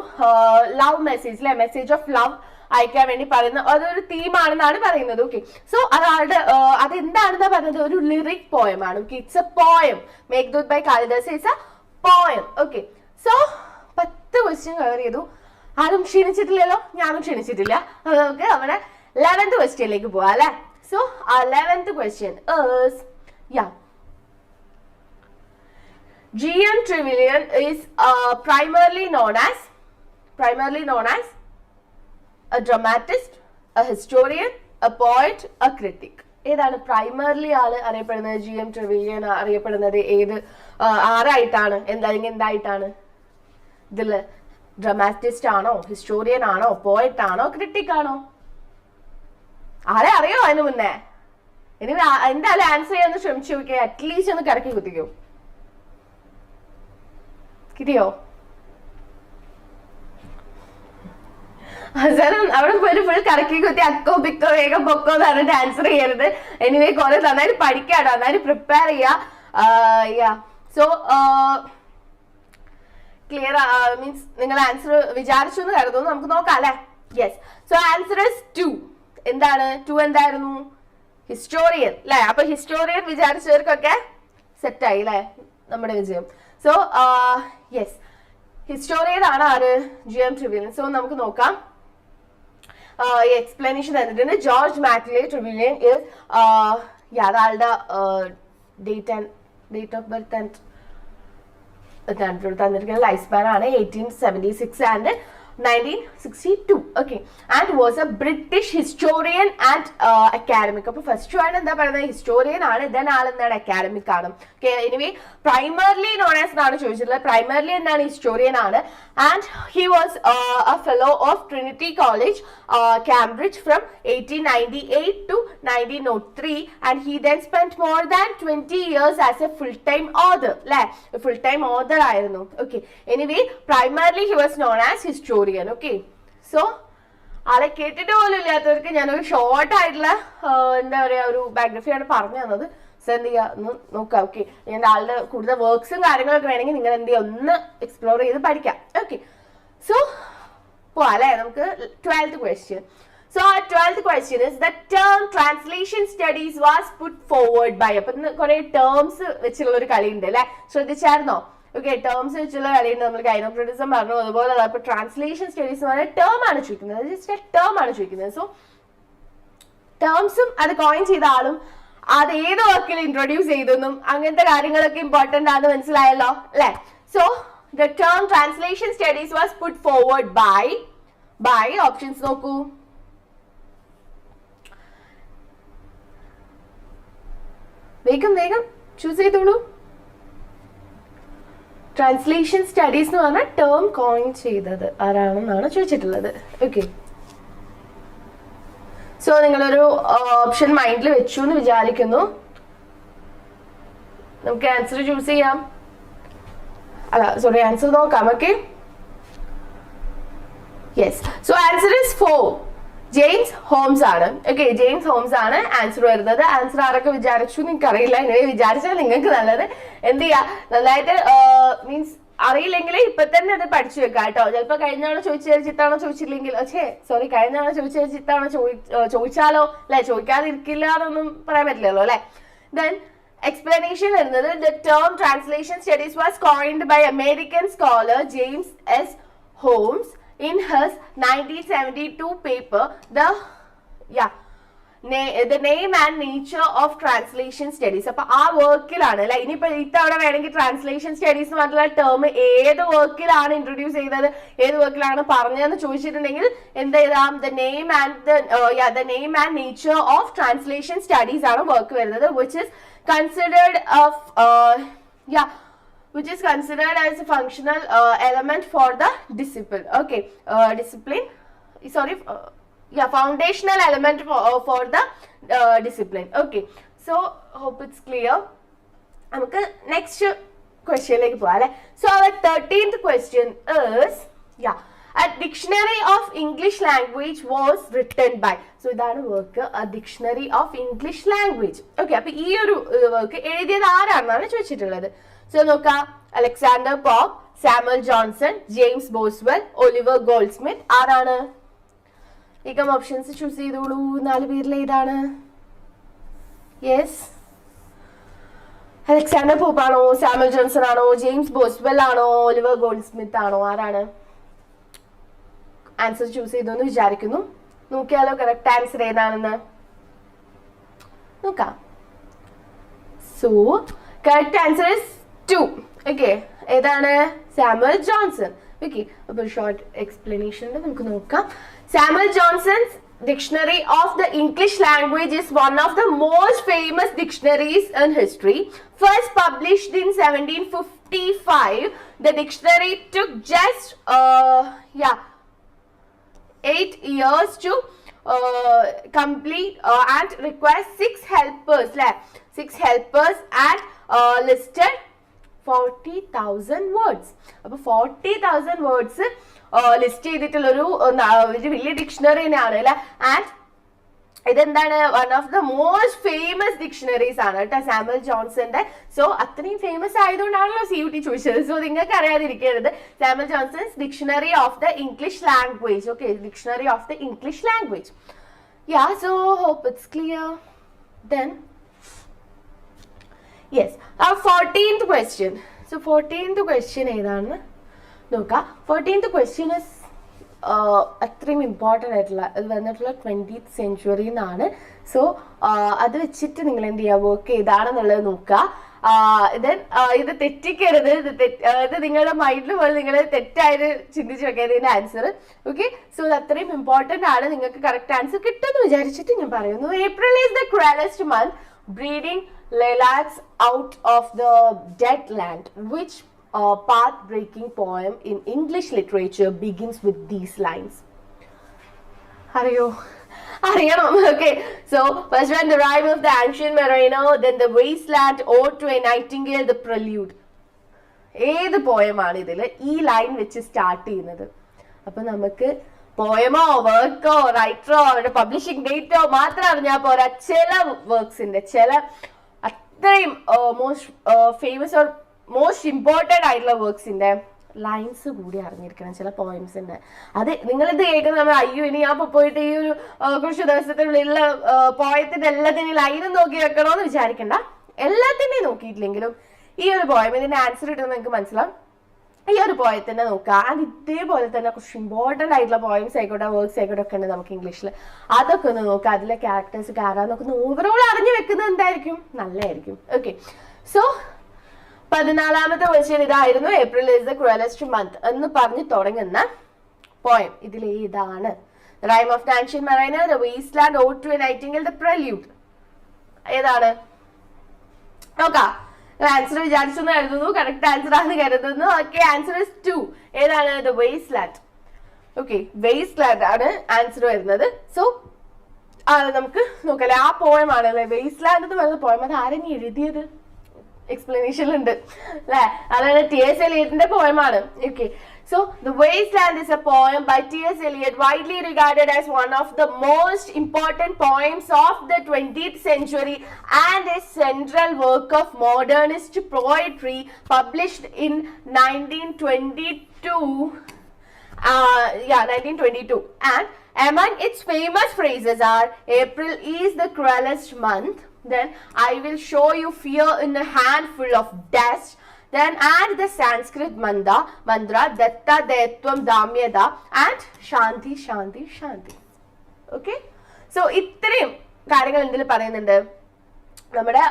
ലവ് മെസ്സേജ് അല്ലെ, മെസ്സേജ് ഓഫ് ലവ് അയക്കാൻ വേണ്ടി പറയുന്ന അതൊരു തീമാണെന്നാണ് പറയുന്നത്. ഓക്കെ, സോ അതാളുടെ അതെന്താണെന്നാ പറയുന്നത്, ഒരു ലിറിക് പോയം ആണ്. Okay, it's a poem. Meghdoot by Kalidas it's a poem. Okay, so 10 question cover ചെയ്തു. ആരും ക്ഷീണിച്ചിട്ടില്ലല്ലോ, ഞാനും ക്ഷീണിച്ചിട്ടില്ല. അപ്പൊ നമുക്ക് നമ്മുടെ 11th ക്വസ്റ്റ്യനിലേക്ക് പോവാം അല്ലെ. So 11th question is GM Trevelyan is primarily known as a dramatist, a historian, a poet, a critic. ഏതാണ് പ്രൈമർലി ആള് അറിയപ്പെടുന്നത്? GM Trevelyan അറിയപ്പെടുന്നത് ആരായിട്ടാണ്, എന്തായിട്ടാണ്? ഇതില് ഡ്രമാറ്റിസ്റ്റ് ആണോ, ഹിസ്റ്റോറിയൻ ആണോ, പോയറ്റ് ആണോ, ക്രിട്ടിക് ആണോ? ആരെ അറിയോ അതിന് മുന്നേ? ഇനി എന്തായാലും ആൻസർ ചെയ്യാന്ന് ശ്രമിച്ചു നോക്കിയാൽ അറ്റ്ലീസ്റ്റ് ഒന്ന് കറക്കി കുത്തിക്കോ. കിട്ടിയോ? അവസാനം അവിടെ പോയി ഫുൾ കറക്കി കുത്തി അക്കോ പിക്കോ വേഗം പൊക്കോ എന്ന് പറഞ്ഞിട്ട് ആൻസർ ചെയ്യരുത്. എനിവേ കുറെ നന്നായിട്ട് പഠിക്കാട്ടോ, നന്നായിട്ട് പ്രിപ്പയർ ചെയ്യാ. സോ ക്ലിയർ മീൻസ് നിങ്ങൾ ആൻസർ വിചാരിച്ചു എന്ന് കരുതുന്നു. നമുക്ക് നോക്കാം അല്ലെ. Yes, so answer is 2. എന്താണ് 2? എന്തായിരുന്നു? ഹിസ്റ്റോറിയൻ അല്ലെ. അപ്പൊ ഹിസ്റ്റോറിയൻ വിചാരിച്ചവർക്കൊക്കെ സെറ്റായി അല്ലെ നമ്മുടെ വിജയം. സോ യെസ്, ഹിസ്റ്റോറിയൻ ആണ് ആര്? GM Trevelyan. സോ നമുക്ക് നോക്കാം. എക്സ്പ്ലനേഷൻ തന്നിട്ടുണ്ട്. ജോർജ് മാക്ലെ ട്രിവിലിയൻ ഇസ് അയാളുടെ ഡേറ്റ് ഓഫ് ബർത്ത് ആൻഡ് തന്നിരിക്കുന്ന ലൈഫ് സ്പാൻ ആണ് 1876 and 1962. Okay, and was a British historian and academic. അപ്പോൾ ഫസ്റ്റ് ആണ് എന്താ പറയുന്നത്, ഹിസ്റ്റോറിയൻ ആണ്. ദെൻ ആളെന്താണ്, അക്കാഡമിക് ആണ്. Okay, anyway primarily known as എന്നാണ് ചോദിച്ചിട്ടുള്ളത്. പ്രൈമർലി എന്താണ്, ഹിസ്റ്റോറിയൻ ആണ്. And he was A fellow of Trinity college Cambridge from 1898 to 1903, and he then spent more than 20 years as a full-time author. Full-time author ആയിരുന്നു. Okay, anyway primarily he was known as historian. Okay, so ആളെ കേട്ടിട്ട് പോലും ഇല്ലാത്തവർക്ക് ഞാനൊരു ഷോർട്ട് ആയിട്ടുള്ള എന്താ പറയാ ഒരു ബയോഗ്രഫിയാണ് പറഞ്ഞു തന്നത്. സോ എന്ത് ചെയ്യാ നോക്കാം. ഓക്കെ, ഞാൻ ആളുടെ കൂടുതൽ വർക്ക്സും കാര്യങ്ങളൊക്കെ വേണമെങ്കിൽ നിങ്ങൾ എന്ത് ചെയ്യുക, ഒന്ന് എക്സ്പ്ലോർ ചെയ്ത് പഠിക്കാം. ഓക്കെ, സോ പോവാല്ലേ നമുക്ക് 12th question. So our 12th question is the term translation studies was put forward by. അപ്പൊ കുറെ ടേംസ് വെച്ചുള്ള ഒരു കളിയുണ്ട് അല്ലെ, ശ്രദ്ധിച്ചായിരുന്നോ? ഓക്കെ, ടേംസ് വെച്ചുള്ള കളിയുണ്ട്. നമ്മൾ ഗൈനോക്രിറ്റിസം പറഞ്ഞു, അതുപോലെ അപ്പൊ ട്രാൻസ്ലേഷൻ സ്റ്റഡീസ് എന്ന് പറഞ്ഞാൽ ടേം ആണ് ചോദിക്കുന്നത്, ജസ്റ്റ് ടേം ആണ് ചോദിക്കുന്നത്. സോ ടേംസും അത് കോയിൻ ചെയ്ത ആളും അത് ഏത് വർക്കിൽ ഇൻട്രൊഡ്യൂസ് ചെയ്തെന്നും അങ്ങനത്തെ കാര്യങ്ങളൊക്കെ ഇമ്പോർട്ടന്റ് ആണെന്ന് മനസ്സിലായല്ലോ അല്ലെ. So the term translation studies was put forward by options നോക്കൂ. വേഗം ചൂസ് ചെയ്തോളൂ. ട്രാൻസ്ലേഷൻ സ്റ്റഡീസ് എന്ന് പറഞ്ഞാൽ ടേം കോയിൻ ചെയ്തത് ആരാണെന്നാണ് ചോദിച്ചിട്ടുള്ളത്. ഓക്കെ, സോ നിങ്ങളൊരു ഓപ്ഷൻ മൈൻഡിൽ വെച്ചു എന്ന് വിചാരിക്കുന്നു. നമുക്ക് ആൻസർ ചൂസ് ചെയ്യാം. ആൻസർ നോക്കാം. Okay, yes, so answer is 4. James Holmes ആണ്. ഓക്കെ, ജെയിംസ് ഹോംസ് ആണ് ആൻസർ വരുന്നത്. ആൻസർ ആരൊക്കെ വിചാരിച്ചു നിങ്ങൾക്ക് അറിയില്ല. ഇങ്ങനെ വിചാരിച്ചാൽ നിങ്ങൾക്ക് നല്ലത് എന്ത് ചെയ്യാ, നന്നായിട്ട് മീൻസ് അറിയില്ലെങ്കിൽ ഇപ്പൊ തന്നെ അത് പഠിച്ചു വെക്കാം കേട്ടോ. ചിലപ്പോ കഴിഞ്ഞ ആളെ ചോദിച്ചിട്ടാണോ ചോദിച്ചില്ലെങ്കിൽ കഴിഞ്ഞ ആളെ ചോദിച്ചിട്ടാണോ ചോദിച്ചാലോ അല്ലെ, ചോദിക്കാതിരിക്കില്ല എന്നൊന്നും പറയാൻ പറ്റില്ലല്ലോ അല്ലെ. ദെൻ explanation വരുന്നത് the term translation studies was coined by American scholar James S. Holmes in his 1972 paper the name and nature of translation studies. അപ്പൊ ആ വർക്കിലാണ് അല്ലെ. ഇനിയിപ്പോ ഇത്തവണ വേണമെങ്കിൽ ട്രാൻസ്ലേഷൻ സ്റ്റഡീസ് എന്ന് പറഞ്ഞിട്ടുള്ള ടേം ഏത് വർക്കിലാണ് ഇൻട്രൊഡ്യൂസ് ചെയ്തത്, ഏത് വർക്കിലാണ് പറഞ്ഞതെന്ന് ചോദിച്ചിട്ടുണ്ടെങ്കിൽ എന്ത് ചെയ്താം, the name and nature of translation studies ആണ് വർക്ക് വരുന്നത്, which is considered as a functional element for the discipline. Okay, foundational element for the discipline. Okay, so hope it's clear. നമുക്ക് നെക്സ്റ്റ് ക്വസ്റ്റ്യനിലേക്ക് പോവാം അല്ലെ. So our 13th question is at dictionary of English language was written by. So ഇതാണ് work, dictionary of English language. Okay, അപ്പൊ ഈ ഒരു വർക്ക് എഴുതിയത് ആരാണെന്നാണ് ചോദിച്ചിട്ടുള്ളത്. സോ നോക്കാം, Alexander Pope, Samuel Johnson, James Boswell, Oliver Goldsmith. ആരാണ്? വേഗം ഓപ്ഷൻസ് ചൂസ് ചെയ്തോളൂ. 4 പേരിൽ ഏതാണ്? യെസ്, അലക്സാണ്ടർ പോപ്പ് ആണോ, സാമുവൽ ജോൺസൺ ആണോ, ജെയിംസ് ബോസ്വെൽ ആണോ, ഒലിവർ ഗോൾഡ്സ്മിത്ത് ആണോ? ആരാണ്? ആൻസർ ചൂസ് ചെയ്തു എന്ന് വിചാരിക്കുന്നു. നോക്കിയാലോ കറക്റ്റ് ആൻസർ ഏതാണെന്ന് നോക്കാം. So correct answer is 2. Okay, ഏതാണ്? Samuel Johnson. ഓക്കെ, അപ്പൊ ഷോർട്ട് എക്സ്പ്ലനേഷൻ നമുക്ക് നോക്കാം. Samuel Johnson's Dictionary of the English language is one of the most famous dictionaries in history. First published in 1755, the dictionary took just 8 years to complete and requires 6 helpers. 6 helpers and listed 40,000 words. അപ്പോൾ 40,000 words ലിസ്റ്റ് ചെയ്തിട്ടുള്ളൊരു വലിയ ഡിക്ഷണറി തന്നെയാണ് അല്ലെ. ആൻഡ് ഇതെന്താണ്? One of the most famous dictionaries ആണ് കേട്ടോ സാമുവൽ ജോൺസന്റെ. സോ അത്രയും ഫേമസ് ആയതുകൊണ്ടാണല്ലോ CUT ചോദിച്ചത്. സോ നിങ്ങൾക്ക് അറിയാതിരിക്കരുത്. Samuel Johnson's dictionary of the English language. Okay, dictionary of the English language. Ya, so hope it's clear. Then yes, 14th question. So 14th question ഏതാണ് നോക്കാം. 14th question ഇസ് അത്രയും ഇമ്പോർട്ടൻ്റ് ആയിട്ടുള്ള ഇത് വന്നിട്ടുള്ള 20th century എന്നാണ്. സോ അത് വെച്ചിട്ട് നിങ്ങൾ എന്ത് ചെയ്യുക, വർക്ക് ഏതാണെന്നുള്ളത് നോക്കുക. ഇത് തെറ്റിക്കരുത്. ഇത് നിങ്ങളുടെ മൈൻഡിൽ പോലെ നിങ്ങൾ തെറ്റായിട്ട് ചിന്തിച്ച് വെക്കരുത് ഇതിന്റെ ആൻസർ. ഓക്കെ, സോ ഇത് അത്രയും ഇമ്പോർട്ടൻ്റ് ആണ്. നിങ്ങൾക്ക് കറക്റ്റ് ആൻസർ കിട്ടുമെന്ന് വിചാരിച്ചിട്ട് ഞാൻ പറയുന്നു. April is the cruelest month, breeding lilacs out of the dead land. Which path-breaking poem in English literature begins with these lines? അറിയണം. Okay, so first one, the rhyme of the ancient mariner, then the wasteland, ode to a nightingale, the prelude. ഏത് പോയമാണ് ഇതിൽ ഈ ലൈൻ വെച്ച് സ്റ്റാർട്ട് ചെയ്യുന്നത്? അപ്പൊ നമുക്ക് പോയമോ വർക്കോ റൈറ്ററോ അവരുടെ പബ്ലിഷിംഗ് ഡേറ്റോ മാത്രം അറിഞ്ഞാൽ പോരാ. ചില വർക്ക്സിന്റെ ചില അത്രയും most famous or most important ആയിട്ടുള്ള വർക്ക്സിന്റെ ലൈൻസ് കൂടി അറിഞ്ഞിരിക്കണം. ചില പോയിംസിന്റെ അത് നിങ്ങളിത് കേൾക്കുന്ന അയ്യോ ഇനി ഞാൻ പോയിട്ട് ഈ ഒരു കുറച്ച് ദിവസത്തിനുള്ള പോയത്തിന്റെ എല്ലാത്തിനും ലൈനും നോക്കി വെക്കണോന്ന് വിചാരിക്കണ്ട. എല്ലാത്തിൻ്റെയും നോക്കിയിട്ടില്ലെങ്കിലും ഈ ഒരു പോയം ഇതിന്റെ ആൻസർ കിട്ടുന്നത് നിങ്ങൾക്ക് മനസ്സിലാവും. ഈ ഒരു പോയത്തിനെ നോക്കുക. ആൻഡ് ഇതേപോലെ തന്നെ കുറച്ച് ഇമ്പോർട്ടൻ്റ് ആയിട്ടുള്ള പോയിംസ് ആയിക്കോട്ടെ വർക്ക്സ് ആയിക്കോട്ടെ ഒക്കെ ഉണ്ട് നമുക്ക് ഇംഗ്ലീഷിൽ. അതൊക്കെ ഒന്ന് നോക്കുക. അതിലെ ക്യാരക്ടേഴ്സ് ആരാന്നൊക്കെ ഒന്ന് ഓവറോൾ അറിഞ്ഞു വെക്കുന്നത് എന്തായിരിക്കും? നല്ലതായിരിക്കും. ഓക്കെ, സോ 14ാമത്തെ ക്വസ്റ്റ്യൻ ഇതായിരുന്നു. April is the cruellest month എന്ന് പറഞ്ഞ് തുടങ്ങുന്ന പോയം ഇതിൽ ഏതാണ്? Rime of the ancient mariner, the wasteland, ode to a nightingale, the prelude. ഏതാണ് നോക്കാം. ആൻസർ വിചാരിച്ചെന്ന് കരുതുന്നു. കറക്റ്റ് ആൻസർ ആണെന്ന് കരുതുന്നു. Okay, answer is 2. ഏതാണ്? The wasteland. ഓക്കെ, വേസ്റ്റ്ലാൻഡ് ആണ് ആൻസർ വരുന്നത്. സോ നമുക്ക് നോക്കല്ലേ, ആ പോയം ആണല്ലേ വേസ്റ്റ്ലാൻഡ് എന്ന് പറയുന്ന പോയം. അത് ആരെങ്കിലും എഴുതിയത്? എക്സ്പ്ലനേഷനിലുണ്ട് അല്ലെ. അതാണ് T.S. Eliotന്റെ പോയമാണ്. Okay, so The Wasteland is a poem by T.S. Eliot, widely regarded as one of the most important poems of the 20th century and a central work of modernist poetry, published in 1922. 1922. And among its famous phrases are April is the cruelest month, then I will show you fear in a handful of dust, then add the Sanskrit mantra datta dayatvam damyada and shanti shanti shanti. Okay, so ഇത്രയും കാര്യങ്ങൾ എന്തിൽ പറയുന്നുണ്ട്? നമ്മുടെ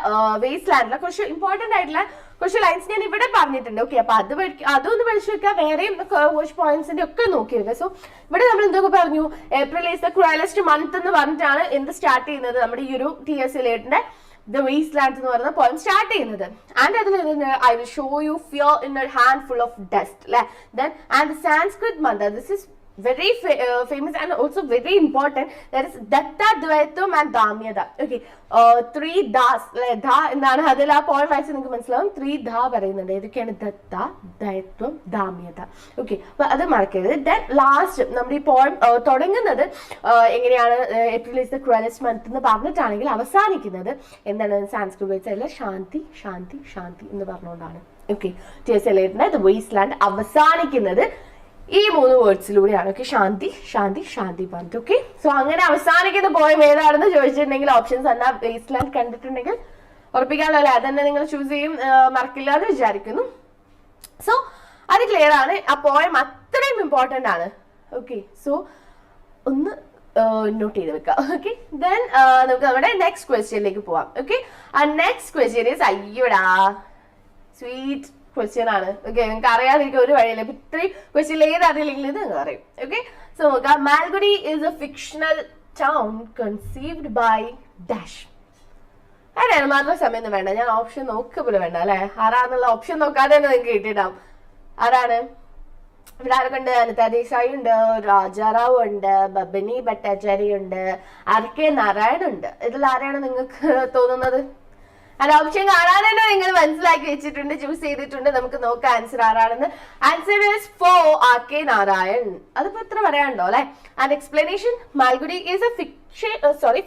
വേസ്റ്റ് ലാൻഡിലെ കുറച്ച് ഇമ്പോർട്ടൻ്റ് ആയിട്ടുള്ള കുറച്ച് ലൈൻസ് ഞാൻ ഇവിടെ പറഞ്ഞിട്ടുണ്ട്. ഓക്കെ, അപ്പൊ അതൊന്ന് പഠിച്ചു വെക്കുക. വേറെയും കുറച്ച് പോയിന്റ്സിന്റെ ഒക്കെ നോക്കി വെക്കുക. സോ ഇവിടെ നമ്മൾ എന്തൊക്കെ പറഞ്ഞു? April is the cruellest month എന്ന് പറഞ്ഞിട്ടാണ് എന്ത് സ്റ്റാർട്ട് ചെയ്യുന്നത്? നമ്മുടെ ഈ ഒരു T.S. Eliotന്റെ ദ വേസ്റ്റ്ലാൻഡ് എന്ന് പറയുന്ന പോയം സ്റ്റാർട്ട് ചെയ്യുന്നത്. ആൻഡ് അതിൽ I will show you fear in a handful of dust അല്ലെ. Then and the Sanskrit mantra, this is very famous and also very important. That is Datta, Dvaitam and Damyata. Okay, 3 das. Dha endaanu adil aa poem vaayich ningalku manasillavum. 3 dha parayunnunde. Idokkeyanu Datta, Dvaitam, Damyata. Okay, appo adu marakkarudhu. Then last നമ്മുടെ ഈ poem തുടങ്ങുന്നത് എങ്ങനെയാണ്, April is the cruelest month എന്ന് പറഞ്ഞിട്ടാണെങ്കിൽ അവസാനിക്കുന്നത് എന്താണ്, സാൻസ്ക്രിറ്റ് വേർഡ്സ് ശാന്തി ശാന്തി ശാന്തി എന്ന് പറഞ്ഞുകൊണ്ടാണ്. Okay, T S. എലിയറ്റിന്റെ ദ വേസ്റ്റ് ലാൻഡ് അവസാനിക്കുന്നത് ഈ 3 വേർഡ്സിലൂടെയാണ്. ഓക്കെ, ശാന്തി ശാന്തി ശാന്തി പറഞ്ഞിട്ട്. ഓക്കെ, സോ അങ്ങനെ അവസാനിക്കുന്ന പോയം ഏതാണെന്ന് ചോദിച്ചിട്ടുണ്ടെങ്കിൽ ഓപ്ഷൻസ് എന്നാ വേസ്റ്റ് ലാൻഡ് കണ്ടിട്ടുണ്ടെങ്കിൽ ഉറപ്പിക്കാമല്ലോ അല്ലെ, അതന്നെ നിങ്ങൾ ചൂസ് ചെയ്യും, മറക്കില്ല എന്ന് വിചാരിക്കുന്നു. സോ അത് ക്ലിയർ ആണ്, ആ പോയം അത്രയും ഇമ്പോർട്ടൻ്റ് ആണ്. ഓക്കെ, സോ ഒന്ന് നോട്ട് ചെയ്ത് വെക്കാം. ഓക്കെ, ദെൻ നമുക്ക് നമ്മുടെ നെക്സ്റ്റ് ക്വസ്റ്റ്യനിലേക്ക് പോവാം. ഓക്കെ, ആ നെക്സ്റ്റ് ക്വസ്റ്റ്യൻ ഈസ് അയ്യോടാ സ്വീറ്റ് ക്വസ്റ്റ്യൻ ആണ്. ഓക്കെ, നിങ്ങൾക്ക് അറിയാതിരിക്കും ഒരു വഴിയില്ല. ഇപ്പൊ ഇത്രയും ക്വസ്റ്റ്യൻ ഏതറിയില്ലെങ്കിൽ ഇത് നിങ്ങൾ അറിയും. ഓക്കെ, സോ നോക്കാം. Malgudi is a fictional town conceived by dash. ആരാണ്? മാത്രം സമയം വേണ്ട, ഞാൻ ഓപ്ഷൻ നോക്കുക പോലും വേണ്ട അല്ലെ. ആരാന്നുള്ള ഓപ്ഷൻ നോക്കാതെ തന്നെ നിങ്ങൾക്ക് കിട്ടിയിട്ടാവും. ആരാണ്? ഇവിടെ ആരൊക്കെ ഉണ്ട്? അനിത ദേശായി ഉണ്ട്, രാജാറാവ് ഉണ്ട്, ബബനി ഭട്ടാചാര്യ ഉണ്ട്, RK നാരായൺ ഉണ്ട്. ഇതിൽ ആരെയാണ് നിങ്ങൾക്ക് തോന്നുന്നത്? അത് ഓപ്ഷൻ കാണാതെ തന്നെ നിങ്ങൾ മനസ്സിലാക്കി വെച്ചിട്ടുണ്ട്, ചൂസ് ചെയ്തിട്ടുണ്ട്. നമുക്ക് നോക്കാം ആൻസർ ആരാണെന്ന്. Answer is 4 RK Narayan. അതിപ്പോ എത്ര പറയാനുണ്ടോ അല്ലെ. And explanation: Malgudi is A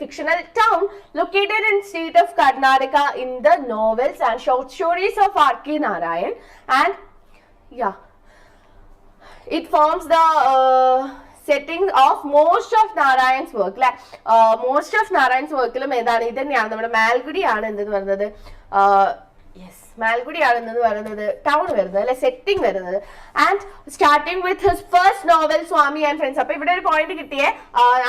fictional town located in state of Karnataka in the novels and short stories of RK Narayan, and yeah, it forms the setting of most of Narayan's work. Most of Narayan's work ഏതാണ്? ഇത് തന്നെയാണ് നമ്മുടെ മാൽഗുഡി ആണ് എന്തെന്ന് പറയുന്നത്. യെസ്, മാൽഗുഡി ആണ് എന്തെന്ന് പറയുന്നത് ടൗൺ വരുന്നത് അല്ലെ, സെറ്റിംഗ് വരുന്നത്. And starting with his first novel Swami and friends. അപ്പൊ ഇവിടെ ഒരു പോയിന്റ് കിട്ടിയേ.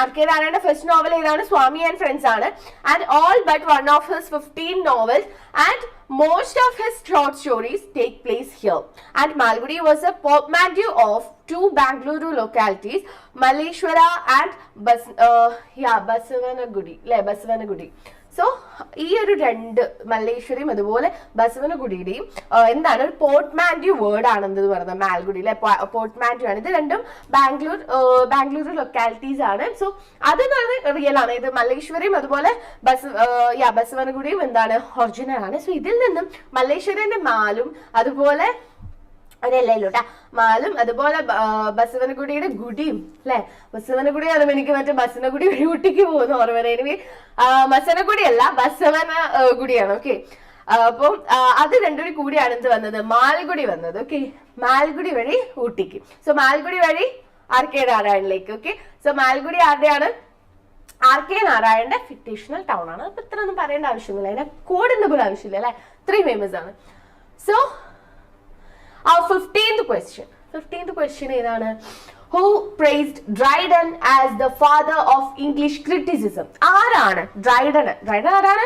RK നാരായണന്റെ ഫസ്റ്റ് നോവൽ ഏതാണ്? സ്വാമി ആൻഡ് ഫ്രണ്ട്സ് ആണ്. And all but one of his 15 novels and most of his short stories take place here. And Malgudi was a portmanteau of 2 Bangalore localities, Malleshwara and Basavanagudi. Basavanagudi. So ഈ ഒരു 2 മല്ലേശ്വരിയും അതുപോലെ ബസവനഗുഡിയുടെയും എന്താണ് ഒരു പോർട്ട്മാൻഡ്യൂ വേർഡ് ആണെന്ന് പറയുന്നത് മാൽഗുഡി അല്ലെ. പോർട്ട്മാൻഡ്യൂ ആണ്. ഇത് രണ്ടും ബാംഗ്ലൂർ ലൊക്കാലിറ്റീസ് ആണ്. സോ അത് റിയൽ ആണ്. ഇത് മല്ലേശ്വരിയും അതുപോലെ ബസവനഗുഡിയും എന്താണ് ഒറിജിനൽ ആണ്. സോ ഇതിൽ നിന്നും മല്ലേശ്വരിന്റെ മാലും അതുപോലെ അതല്ലോട്ടാ മാലും അതുപോലെ ബസവനഗുഡിയുടെ ഗുഡിയും അല്ലെ. ബസവനഗുഡി പറയുമ്പോൾ എനിക്ക് മറ്റേ ബസവനഗുഡി വഴി ഊട്ടിക്ക് പോകുന്ന ഓർമ്മ വരെ. എനിക്ക് ബസവനഗുഡി അല്ല, ബസവനഗുഡിയാണ്. ഓക്കെ, അപ്പം അത് രണ്ടും കൂടിയാണ് എന്ത് വന്നത്, മാൽഗുഡി വന്നത്. ഓക്കെ, മാൽഗുഡി വഴി ഊട്ടിക്ക്. സോ മാൽഗുഡി വഴി RK നാരായണിലേക്ക്. ഓക്കെ, സോ മാൽഗുഡി ആരുടെയാണ്? RK നാരായണന്റെ ഫിക്ടീഷണൽ ടൗൺ ആണ്. അപ്പൊ ഇത്ര ഒന്നും പറയേണ്ട ആവശ്യമൊന്നുമില്ല, അതിനെ കോഡിന്റെ പോലും ആവശ്യമില്ല അല്ലെ, ഇത്രയും ഫേമസ് ആണ്. സോ our 15th question ഏതാണ്? Who praised Dryden as the father of English criticism? ആരാണ് Dryden ആരാണ്?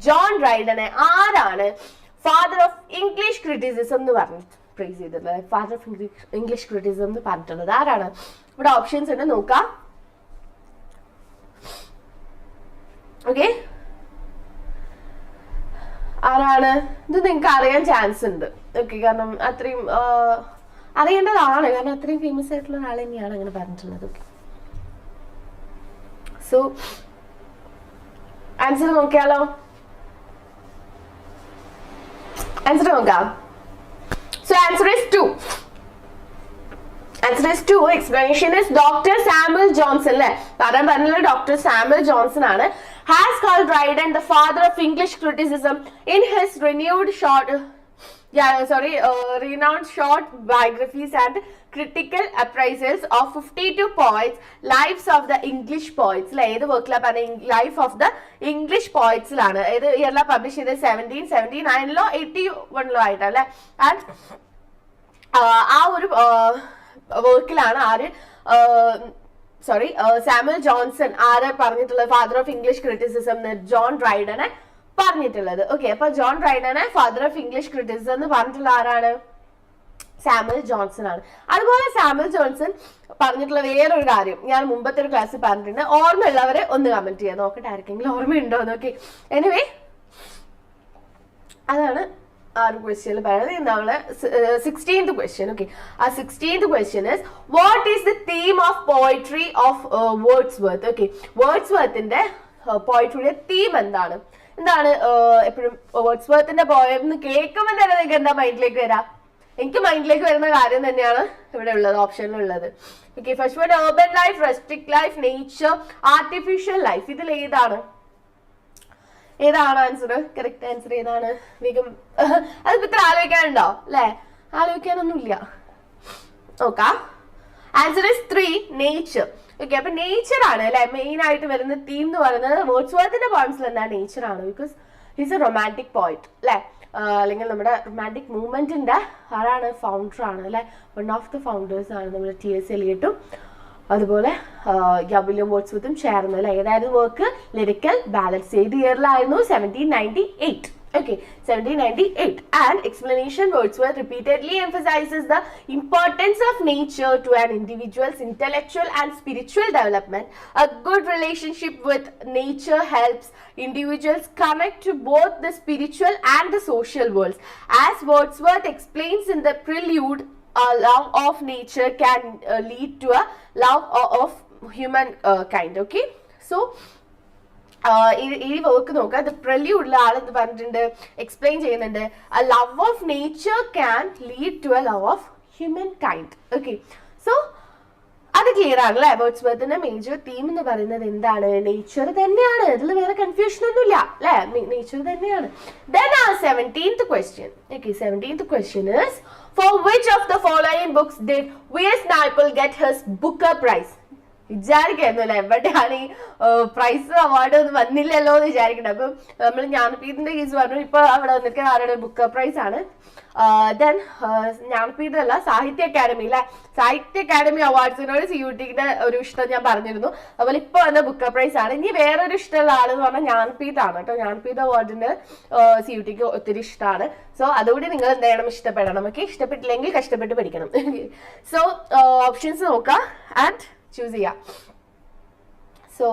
ജോൺ ഡ്രൈഡനെ ആരാണ് ഫാദർ ഓഫ് ഇംഗ്ലീഷ് ക്രിറ്റിസിസം എന്ന് പറഞ്ഞിട്ട് പ്രൈസ് ചെയ്തിട്ടുള്ളത്? ഫാദർ ഓഫ് ഇംഗ്ലീഷ് ക്രിറ്റിസിസം എന്ന് പറഞ്ഞിട്ടുള്ളത് ആരാണ്? ഇവിടെ ഓപ്ഷൻസ് ഉണ്ട്, നോക്കാം. ഓക്കെ, ആരാണ്? ഇത് നിങ്ങൾക്ക് അറിയാൻ ചാൻസ് ഉണ്ട്. ഓക്കെ, കാരണം അത്രയും അറിയേണ്ടതാണ്, കാരണം അത്രയും ഫേമസ് ആയിട്ടുള്ള ഒരാൾ തന്നെയാണ് അങ്ങനെ പറഞ്ഞിട്ടുള്ളത്. ഓക്കെ, സോ ആൻസർ നോക്കിയാലോ? ആൻസർ നോക്കാം. So answer is 2. Explanation is Dr. Samuel Johnson അല്ലെ. പറയാൻ പറഞ്ഞത് ഡോക്ടർ സാമുവൽ ജോൺസൺ ആണ്. Has called Dryden the father of English criticism in his renowned short biographies and critical appraisals of 52 poets, lives of the English poets. ഏത് വർക്കിലാ പറഞ്ഞ ലൈഫ് ഓഫ് ദ ഇംഗ്ലീഷ് പോയിറ്റ്സിലാണ്. ഏത് ഇയറിലാ പബ്ലിഷ് ചെയ്തത്? 1779 81 ആയിട്ടല്ലേ. ആൻഡ് ആ ഒരു വർക്കിലാണ് സാമുവൽ ജോൺസൺ ആര് പറഞ്ഞിട്ടുള്ളത്? Father of English criticism John ഡ്രൈഡനെ പറഞ്ഞിട്ടുള്ളത്. ഓക്കെ, അപ്പൊ ജോൺ ഡ്രൈഡനെ ഫാദർ ഓഫ് ഇംഗ്ലീഷ് ക്രിറ്റിസിസം എന്ന് പറഞ്ഞിട്ടുള്ള ആരാണ്? സാമുവൽ ജോൺസൺ ആണ്. അതുപോലെ സാമുവൽ ജോൺസൺ പറഞ്ഞിട്ടുള്ള വേറൊരു കാര്യം ഞാൻ മുമ്പത്തെ ഒരു ക്ലാസ്സിൽ പറഞ്ഞിട്ടുണ്ട്. ഓർമ്മയുള്ളവരെ ഒന്ന് കമന്റ് ചെയ്യാം, നോക്കട്ടെ ആർക്കെങ്കിലും ഓർമ്മയുണ്ടോ എന്നൊക്കെ. എനിവേ, അതാണ് question നമ്മള് 16th question. Okay, our 16th question is, what is the theme of poetry of Wordsworth? Okay, Wordsworthന്റെ പോയട്രിയുടെ തീം എന്താണ്? എപ്പോഴും വേർഡ്സ്വർത്തിന്റെ പോയം എന്ന് കേൾക്കുമ്പോൾ തന്നെ നിങ്ങൾക്ക് എന്താ മൈൻഡിലേക്ക് വരാം? എനിക്ക് മൈൻഡിലേക്ക് വരുന്ന കാര്യം തന്നെയാണ് ഇവിടെ ഉള്ളത്, ഓപ്ഷനിലുള്ളത്. Okay, first one urban life, rustic life, nature, artificial life. ഇതിൽ ഏതാണ് ആൻസർ? കറക്റ്റ് ആൻസർ ഏതാണ്? വേഗം അതിപ്പോ ഇത്ര ആലോചിക്കാനുണ്ടോ? അല്ലെ, ആലോചിക്കാനൊന്നുമില്ല. നോക്കാം. Answer is 3, nature. ഓക്കെ, അപ്പൊ നേച്ചർ ആണ് അല്ലെ മെയിൻ ആയിട്ട് വരുന്ന തീം എന്ന് പറയുന്നത്. വേർഡ്സ്വർത്തിന്റെ പോയിന്റ്സിൽ എന്താ നേച്ചർ ആണ്, ബിക്കോസ് ഹിസ് എ റൊമാൻറ്റിക് പോയിറ്റ് അല്ലെ, അല്ലെങ്കിൽ നമ്മുടെ റൊമാൻറ്റിക് മൂവ്മെന്റിന്റെ ആരാണ്? ഫൗണ്ടർ ആണ് അല്ലെ, വൺ ഓഫ് ദ ഫൗണ്ടേഴ്സ് ആണ് നമ്മുടെ T.S. എലിയട്ടും അതുപോലെ വില്യം വേർഡ്സ്വർത്തും ചേർന്ന് അല്ലെ. ഏതായിരുന്നു വർക്ക്? Lyrical balance. ഏത് ഇയറിലായിരുന്നു? 1798. Okay, 1798. And explanation, Wordsworth repeatedly emphasizes the importance of nature to an individual's intellectual and spiritual development. A good relationship with nature helps individuals connect to both the spiritual and the social worlds. As Wordsworth explains in the prelude, a love of nature can lead to a love of human kind. Okay, so ഈ വർക്ക് നോക്കുക. അത് പ്രെല്യൂഡിൽ ആളെന്ത് പറഞ്ഞിട്ടുണ്ട്, എക്സ്പ്ലെയിൻ ചെയ്യുന്നുണ്ട്. A love of nature can lead to a love of human kind. Okay, so അത് ക്ലിയർ ആണ് അല്ലെ. വേർഡ്സ്വർത്തിന്റെ മേജർ തീം എന്ന് പറയുന്നത് എന്താണ്? നേച്ചർ തന്നെയാണ്. അതിൽ വേറെ കൺഫ്യൂഷൻ ഒന്നുമില്ല അല്ലെ, നേച്ചർ തന്നെയാണ്. Then our 17th question. Okay, 17th question is, for which of the following books did V.S. Naipaul get his Booker Prize? വിചാരിക്കായിരുന്നു അല്ലെ, എവിടെയാണ് ഈ പ്രൈസ് അവാർഡ് ഒന്നും വന്നില്ലല്ലോ എന്ന് വിചാരിക്കട്ടെ. അപ്പൊ നമ്മൾ ജ്ഞാനപീഠിന്റെ കേസ് പറഞ്ഞു, ഇപ്പൊ അവിടെ വന്നിട്ട് ആരുടെ ബുക്കർ പ്രൈസ് ആണ്. ദെൻ ജ്ഞാനപീഠല്ല, സാഹിത്യ അക്കാദമി അല്ലെ, സാഹിത്യ അക്കാദമി അവാർഡ്സിനോട് CUETന്റെ ഒരു ഇഷ്ടം ഞാൻ പറഞ്ഞിരുന്നു. അതുപോലെ ഇപ്പൊ വന്ന ബുക്കർ പ്രൈസ് ആണ്. ഇനി വേറൊരു ഇഷ്ടമുള്ള ആളെന്ന് പറഞ്ഞാൽ ജ്ഞാനപീഠാണ് കേട്ടോ. ജ്ഞാനപീഠ അവാർഡിന് CUETക്ക് ഒത്തിരി ഇഷ്ടമാണ്. സോ അതുകൂടി നിങ്ങൾ എന്ത് ചെയ്യണം? ഇഷ്ടപ്പെടണം. ഓക്കെ, ഇഷ്ടപ്പെട്ടില്ലെങ്കിൽ കഷ്ടപ്പെട്ട് പഠിക്കണം. സോ ഓപ്ഷൻസ് നോക്കാം ആൻഡ് choose ചെയ്യാം. So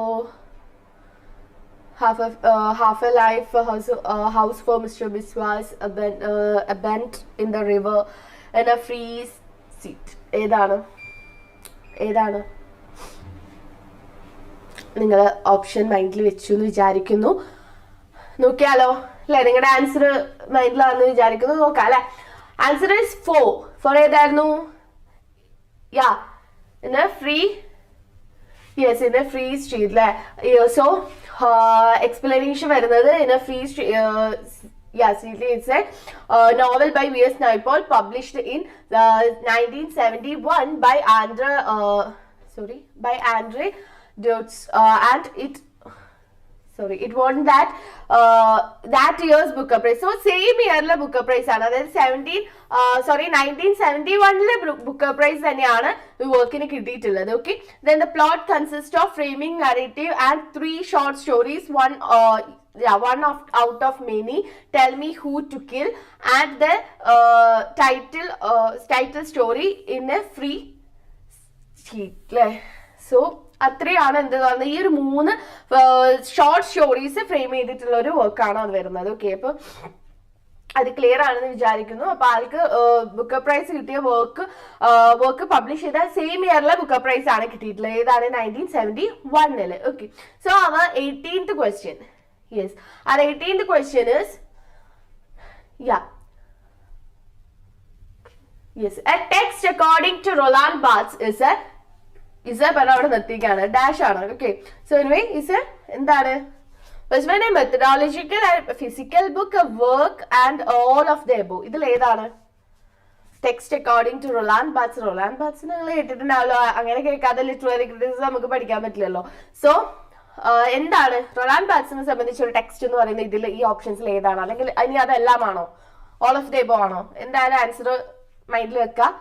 half a life, house for Mr. Biswas, a bend in the river, and a free seat. ഏതാണ് നിങ്ങൾ ഓപ്ഷൻ മൈൻഡിൽ വെച്ചു എന്ന് വിചാരിക്കുന്നു. നോക്കിയാലോ അല്ലെ, നിങ്ങളുടെ ആൻസർ മൈൻഡിലാണെന്ന് വിചാരിക്കുന്നു. നോക്കാം അല്ലെ. ആൻസർ ഇസ് 4 ഏതായിരുന്നു? യാ, in a free, yes, in a free street. So explanation വരുന്നത് in a free street. Yes, it's a novel by V.S. Naipaul published in 1971 by Andre Deutz, and it won that year's Booker Prize. So same yearle Booker Prize ആണ്. അതായത് 1971 Booker Prize തന്നെയാണ് ഈ വർക്കിന് കിട്ടിയിട്ടുള്ളത്. Okay, then the plot consists of framing narrative and 3 short stories, one out of many, Tell Me Who to Kill, and the title story in a free sheet. So അത്രയാണ് എന്ത് പറയുന്നത്, ഈ ഒരു 3 ഷോർട്ട് സ്റ്റോറീസ് ഫ്രെയിം ചെയ്തിട്ടുള്ള ഒരു വർക്കാണ് അത് വരുന്നത്. ഓക്കെ, അപ്പൊ അത് ക്ലിയർ ആണെന്ന് വിചാരിക്കുന്നു. അപ്പൊ ആൾക്ക് ബുക്കർ പ്രൈസ് കിട്ടിയ വർക്ക് പബ്ലിഷ് ചെയ്ത സെയിം ഇയറിലെ ബുക്കർ പ്രൈസ് ആണ് കിട്ടിയിട്ടുള്ളത്. ഏതാണ്? 1971. Okay, so our 18th question. Yes, our 18th question is, a text according to Roland Barthes is അവിടെ നിർത്തിക്കാണ്, ഡാഷ് ആണ്. ഓക്കെ, സോ എനിവേ എന്താണ്? First one, a methodological and physical book, a work and all of the above. ഇതിൽ ഏതാണ്? Text according to Roland Barthes. Roland Barthes നിങ്ങൾ കേട്ടിട്ടുണ്ടാവല്ലോ. അങ്ങനെ കേൾക്കാതെ ലിറ്റററി ക്രിറ്റിസിസം നമുക്ക് പഠിക്കാൻ പറ്റില്ലല്ലോ. സോ എന്താണ് റൊലാൻഡ് ബാർട്സിനെ സംബന്ധിച്ച് ഒരു ടെക്സ്റ്റ് എന്ന് പറയുന്നത് ഇതിൽ ഈ ഓപ്ഷൻസിൽ ഏതാണ്? അല്ലെങ്കിൽ ഇനി അതെല്ലാമാണോ? ഓൾ ഓഫ് ദ എബോവ് ആണോ? എന്തായാലും ആൻസർ മൈൻഡിൽ വെക്കുക.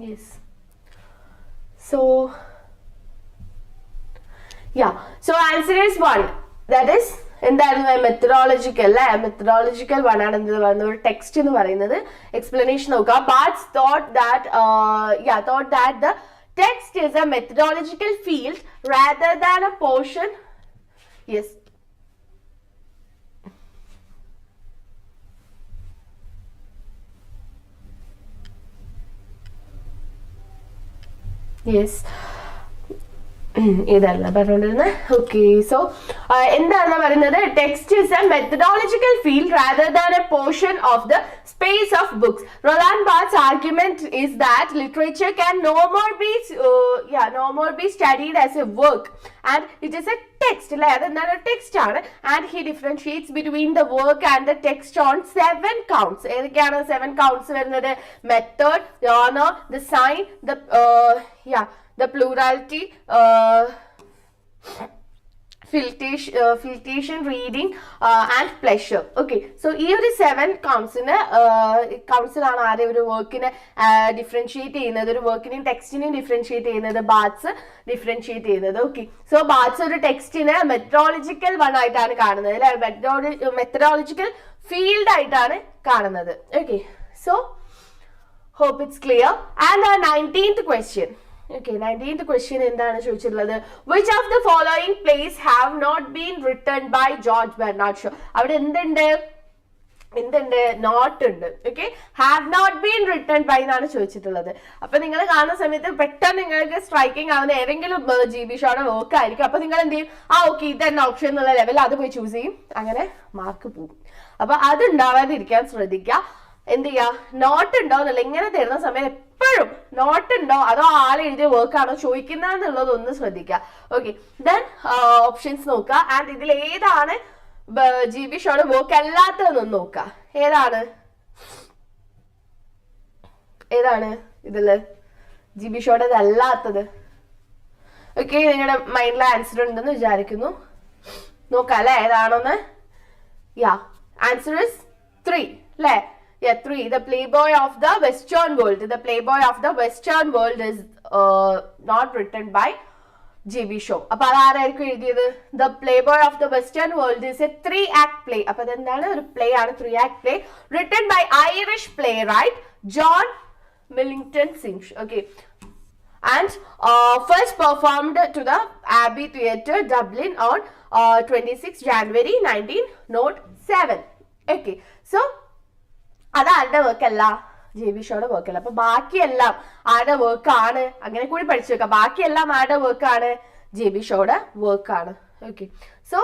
Yes. So answer is 1. That is എന്തായിരുന്നു? മെത്തഡോളജിക്കൽ അല്ലെ, മെത്തഡോളജിക്കൽ 1 ആണ് എന്ത് പറയുന്നത്, ഒരു ടെക്സ്റ്റ് എന്ന് പറയുന്നത്. എക്സ്പ്ലനേഷൻ നോക്കുക. Barthes thought that the text is a methodological field rather than a portion. Yes, yes, ഇതല്ല പറഞ്ഞോണ്ടിരുന്നത്. ഓക്കെ, സോ എന്താണ് പറയുന്നത്? Text is A methodological field rather than A portion of the space of books. Roland Barthes' argument is that literature can no more be studied as a work, and it is a text. Another text ആണ്, and he differentiates between the work and the text on 7 counts. ഏതൊക്കെയാണ് 7 counts വരുന്നത്? Method, genre, the sign, the plurality, filtration, reading, and pleasure. Okay, so ഈ ഒരു 7 കൗൺസിലാണ് ആരെ ഒരു വർക്കിനെ ഡിഫറൻഷിയേറ്റ് ചെയ്യുന്നത്, ഒരു വർക്കിനെയും ടെക്സ്റ്റിനെയും ഡിഫറൻഷിയേറ്റ് ചെയ്യുന്നത് ബാർട്സ് ഡിഫറൻഷിയേറ്റ് ചെയ്യുന്നത്. ഓക്കെ, സോ ബാർട്സ് ഒരു ടെക്സ്റ്റിനെ മെത്തഡോളജിക്കൽ വൺ ആയിട്ടാണ് കാണുന്നത്, അല്ലെ? മെത്തഡോളജിക്കൽ ഫീൽഡ് ആയിട്ടാണ് കാണുന്നത്. Okay, so hope it's clear. And our 19th question. Okay, 19th question എന്താണ് ചോദിച്ചിട്ടുള്ളത്? Which of the following plays have not been written by George Bernard Shaw? അവിടെ എന്തുണ്ട്? നോട്ട് ഉണ്ട്. Okay, have not been written by എന്നാണ് ചോദിച്ചിട്ടുള്ളത്. അപ്പൊ നിങ്ങൾ കാണുന്ന സമയത്ത് പെട്ടെന്ന് നിങ്ങൾക്ക് സ്ട്രൈക്കിംഗ് ആവുന്ന ഏതെങ്കിലും GB ഷോയുടെ വർക്ക് ആയിരിക്കും. അപ്പൊ നിങ്ങൾ എന്ത് ചെയ്യും? ഓക്കെ, ഇതന്നെ ഓപ്ഷൻ എന്നുള്ള ലെവലിൽ അത് പോയി ചൂസ് ചെയ്യും, അങ്ങനെ മാർക്ക് പോകും. അപ്പൊ അത് ഉണ്ടാവാതിരിക്കാൻ ശ്രദ്ധിക്കുക. എന്ത് ചെയ്യാ? നോട്ട് ഉണ്ടോ എന്നല്ല, ഇങ്ങനെ തരുന്ന സമയം എപ്പോഴും നോട്ട് ഉണ്ടോ അതോ ആളെഴുതിയ വർക്കാണോ ചോദിക്കുന്നതെന്നുള്ളത് ഒന്ന് ശ്രദ്ധിക്കുക. ഓക്കെ, ദെൻ ഓപ്ഷൻസ് നോക്കുക, ആൻഡ് ഇതിൽ ഏതാണ് GB ഷോയുടെ വർക്ക് അല്ലാത്തതെന്നൊന്ന് നോക്കുക. ഏതാണ് ഇതില് GB ഷോയുടെ അല്ലാത്തത്? ഓക്കെ, നിങ്ങളുടെ മൈൻഡിൽ ആൻസർ ഉണ്ടെന്ന് വിചാരിക്കുന്നു. നോക്കാം അല്ലെ ഏതാണോന്ന്. ആൻസർ ഇസ് 3, അല്ലേ? 3. The Playboy of the Western World. The Playboy of the Western World is not written by GB Shaw. അപ്പൊ അതാരായിരിക്കും എഴുതിയത്? The Playboy of the Western World is a 3-act play. അപ്പൊ അതെന്താണ്? ഒരു പ്ലേ ആണ്, 3-act play, written by Irish playwright John Millington Synge. Okay, and first performed to the Abbey Theatre, Dublin on 26 January 1907. Okay, so അതാരുടെ വർക്കല്ല? GB ഷോയുടെ വർക്കല്ല. അപ്പൊ ബാക്കിയെല്ലാം ആരുടെ വർക്കാണ്? അങ്ങനെ കൂടി പഠിച്ചു വെക്കാം. ബാക്കിയെല്ലാം ആരുടെ വർക്കാണ്? GB ഷോയുടെ വർക്കാണ്. ഓക്കെ, സോ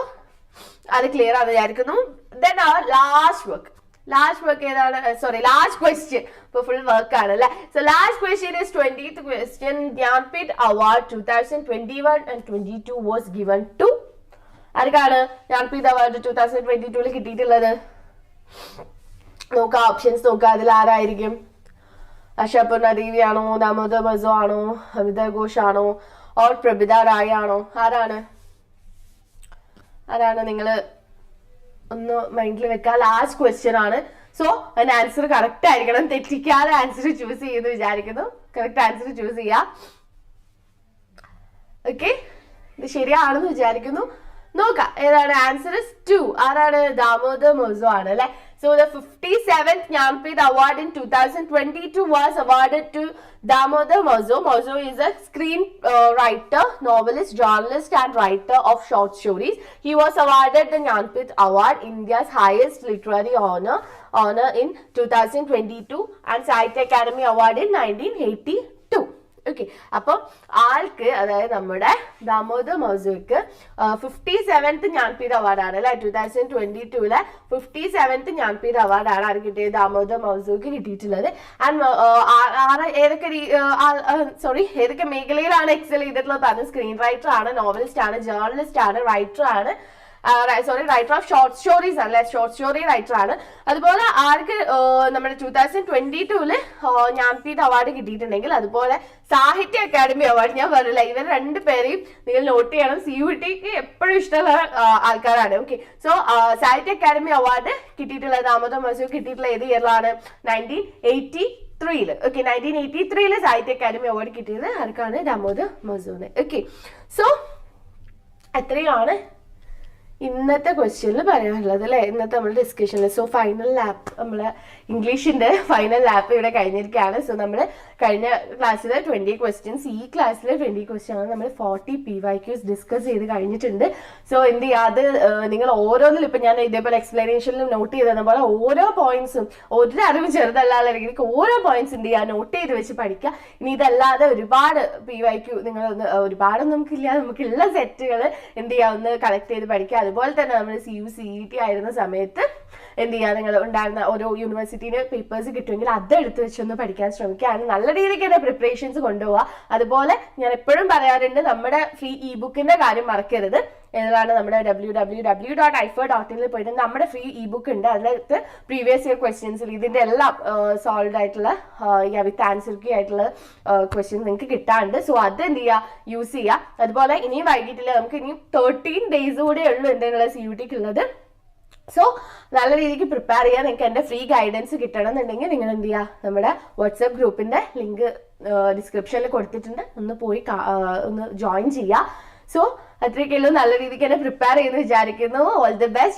അത് ക്ലിയർ ആണെന്ന് വിചാരിക്കുന്നു. ദെൻ ലാസ്റ്റ് വർക്ക് ഏതാണ്? Sorry, last question. ഇപ്പൊ ഫുൾ വർക്കാണ് അല്ലെ? So last question is 20th question. Jnanpith award 2021 and 22 was given to ആർക്കാണ് ജ്ഞാൻപീഠ് അവാർഡ് 2022 കിട്ടിയിട്ടുള്ളത്? നോക്കാം, ഓപ്ഷൻസ് നോക്കാം. അതിൽ ആരായിരിക്കും? അശാപൂർണ ദേവി ആണോ, ദാമോദർ മസോ ആണോ, അമിത ഘോഷ് ആണോ, ഓർ പ്രഭിത റായ് ആണോ? ആരാണ്? നിങ്ങൾ ഒന്ന് മൈൻഡിൽ വെക്കുക. ലാസ്റ്റ് ക്വസ്റ്റ്യൻ ആണ്. സോ അതിന് ആൻസർ കറക്റ്റ് ആയിരിക്കണം, തെറ്റിക്കാതെ ആൻസർ ചൂസ് ചെയ്യുന്നു വിചാരിക്കുന്നു. കറക്റ്റ് ആൻസർ ചൂസ് ചെയ്യാം. ഓക്കെ, ഇത് ശരിയാണെന്ന് വിചാരിക്കുന്നു. നോക്കാം ഏതാണ്. Answer is 2. ആരാണ്? ദാമോദർ മസോ ആണ് അല്ലെ? So the 57th Jnanpith Award in 2022 was awarded to Damodar Mauzo. Mauzo is a screen writer, novelist, journalist and writer of short stories. He was awarded the Jnanpith Award, India's highest literary honor in 2022, and Sahitya Academy Award in 1982. Okay, അപ്പൊ ആൾക്ക്, അതായത് നമ്മുടെ ദാമോദർ മൗസോയ്ക്ക് 57th ജ്ഞാൻപീഠ് അവാർഡാണ് അല്ലെ? 2022 57th ജ്ഞാൻപീഠ് അവാർഡാണ് ആര് കിട്ടിയത്? ദാമോദർ മൗസോയ്ക്ക് കിട്ടിയിട്ടുള്ളത്. ആൻഡ് ഏതൊക്കെ മേഖലയിലാണ് എക്സൽ ചെയ്തിട്ടുള്ളത്? പറഞ്ഞ സ്ക്രീൻ റൈറ്റർ ആണ്, നോവലിസ്റ്റ് ആണ്, ജേർണലിസ്റ്റ് ആണ്, റൈറ്റർ ആണ്, റൈറ്റർ ഓഫ് ഷോർട്ട് സ്റ്റോറീസ് അല്ലെ? ഷോർട്ട് സ്റ്റോറി റൈറ്റർ ആണ്. അതുപോലെ ആർക്ക് നമ്മുടെ 2022 ജ്ഞാൻപീഠ് അവാർഡ് കിട്ടിയിട്ടുണ്ടെങ്കിൽ, അതുപോലെ സാഹിത്യ അക്കാദമി അവാർഡ്, ഞാൻ പറഞ്ഞില്ല, ഇവർ 2 പേരെയും നിങ്ങൾ നോട്ട് ചെയ്യണം. CUETക്ക് എപ്പോഴും ഇഷ്ടമുള്ള ആൾക്കാരാണ്. ഓക്കെ, സോ സാഹിത്യ അക്കാദമി അവാർഡ് കിട്ടിയിട്ടുള്ള ദാമോദർ മൗസോ കിട്ടിയിട്ടുള്ള ഏത് ഇയറിലാണ്? 1983. ഓക്കെ, 1983 സാഹിത്യ അക്കാദമി അവാർഡ് കിട്ടിയത് ആർക്കാണ്? ദാമോദർ മൗസോന്. ഓക്കെ, സോ എത്രയാണ് ഇന്നത്തെ ക്വസ്റ്റ്യനിൽ പറയാനുള്ളത് അല്ലേ, ഇന്നത്തെ നമ്മുടെ ഡിസ്കഷനിൽ. സോ ഫൈനൽ ലാപ്പ്, നമ്മൾ ഇംഗ്ലീഷിന്റെ ഫൈനൽ ലാപ്പ് ഇവിടെ കഴിഞ്ഞിരിക്കുകയാണ്. സോ നമ്മൾ കഴിഞ്ഞ ക്ലാസ്സിൽ 20 ക്വസ്റ്റ്യൻസ്, ഈ ക്ലാസ്സിൽ 20 ക്വസ്റ്റ്യൻ ആണ്. നമ്മൾ 40 PYQs ഡിസ്കസ് ചെയ്ത് കഴിഞ്ഞിട്ടുണ്ട്. സോ എന്ത് ചെയ്യുക, അത് നിങ്ങൾ ഓരോന്നിലും ഇപ്പം ഞാൻ ഇതേപോലെ എക്സ്പ്ലനേഷനിലും നോട്ട് ചെയ്ത പോലെ ഓരോ പോയിന്റ്സും, ഒരു അറിവ് ചെറുതല്ലാതെ ഓരോ പോയിന്റ്സ് എന്ത് ചെയ്യുക, നോട്ട് ചെയ്ത് വെച്ച് പഠിക്കുക. ഇനി ഇതല്ലാതെ ഒരുപാട് PYQ നിങ്ങൾ ഒരുപാടൊന്നും നമുക്കില്ല, നമുക്കുള്ള സെറ്റുകൾ എന്ത് ചെയ്യുക, ഒന്ന് കളക്ട് ചെയ്ത് പഠിക്കുക. അതുപോലെ തന്നെ നമ്മൾ CUCET ആയിരുന്ന സമയത്ത് എന്ത് ചെയ്യുക, നിങ്ങൾ ഉണ്ടായിരുന്ന ഓരോ യൂണിവേഴ്സിറ്റിയുടെ പേപ്പേഴ്സ് കിട്ടുമെങ്കിൽ അതെടുത്ത് വെച്ചൊന്ന് പഠിക്കാൻ ശ്രമിക്കുക. അതിന് നല്ല രീതിക്ക് തന്നെ പ്രിപ്പറേഷൻസ് കൊണ്ടുപോവുക. അതുപോലെ ഞാൻ എപ്പോഴും പറയാറുണ്ട്, നമ്മുടെ ഫ്രീ ഇ ബുക്കിന്റെ കാര്യം മറക്കരുത്. ഏതാണ് നമ്മുടെ www.aifer.in പോയിട്ട് നമ്മുടെ ഫ്രീ ഇ ബുക്ക് ഉണ്ട്. അതിനകത്ത് പ്രീവിയസ് ഇയർ ക്വസ്റ്റ്യൻസിൽ ഇതിന്റെ എല്ലാം സോൾവ് ആയിട്ടുള്ള വിത്ത് ആൻസർ കീ ആയിട്ടുള്ള ക്വസ്റ്റ്യൻസ് നിങ്ങൾക്ക് കിട്ടാറുണ്ട്. സോ അത് എന്ത് ചെയ്യുക, യൂസ് ചെയ്യുക. അതുപോലെ ഇനിയും വൈകിട്ടില്ല, നമുക്ക് ഇനിയും 13 ഡേയ്സ് കൂടെ ഉള്ളൂ എന്തെങ്കിലും CUTക്ക് ഉള്ളത്. സോ നല്ല രീതിക്ക് പ്രിപ്പയർ ചെയ്യുക. നിങ്ങൾക്ക് എൻ്റെ ഫ്രീ ഗൈഡൻസ് കിട്ടണം എന്നുണ്ടെങ്കിൽ നിങ്ങൾ എന്ത് ചെയ്യുക, നമ്മുടെ വാട്സാപ്പ് ഗ്രൂപ്പിന്റെ ലിങ്ക് ഡിസ്ക്രിപ്ഷനിൽ കൊടുത്തിട്ടുണ്ട്, ഒന്ന് പോയി ഒന്ന് ജോയിൻ ചെയ്യുക. സോ അത്രയൊക്കെയുള്ളൂ. നല്ല രീതിക്ക് തന്നെ പ്രിപ്പയർ ചെയ്യുന്നു വിചാരിക്കുന്നു. All the best.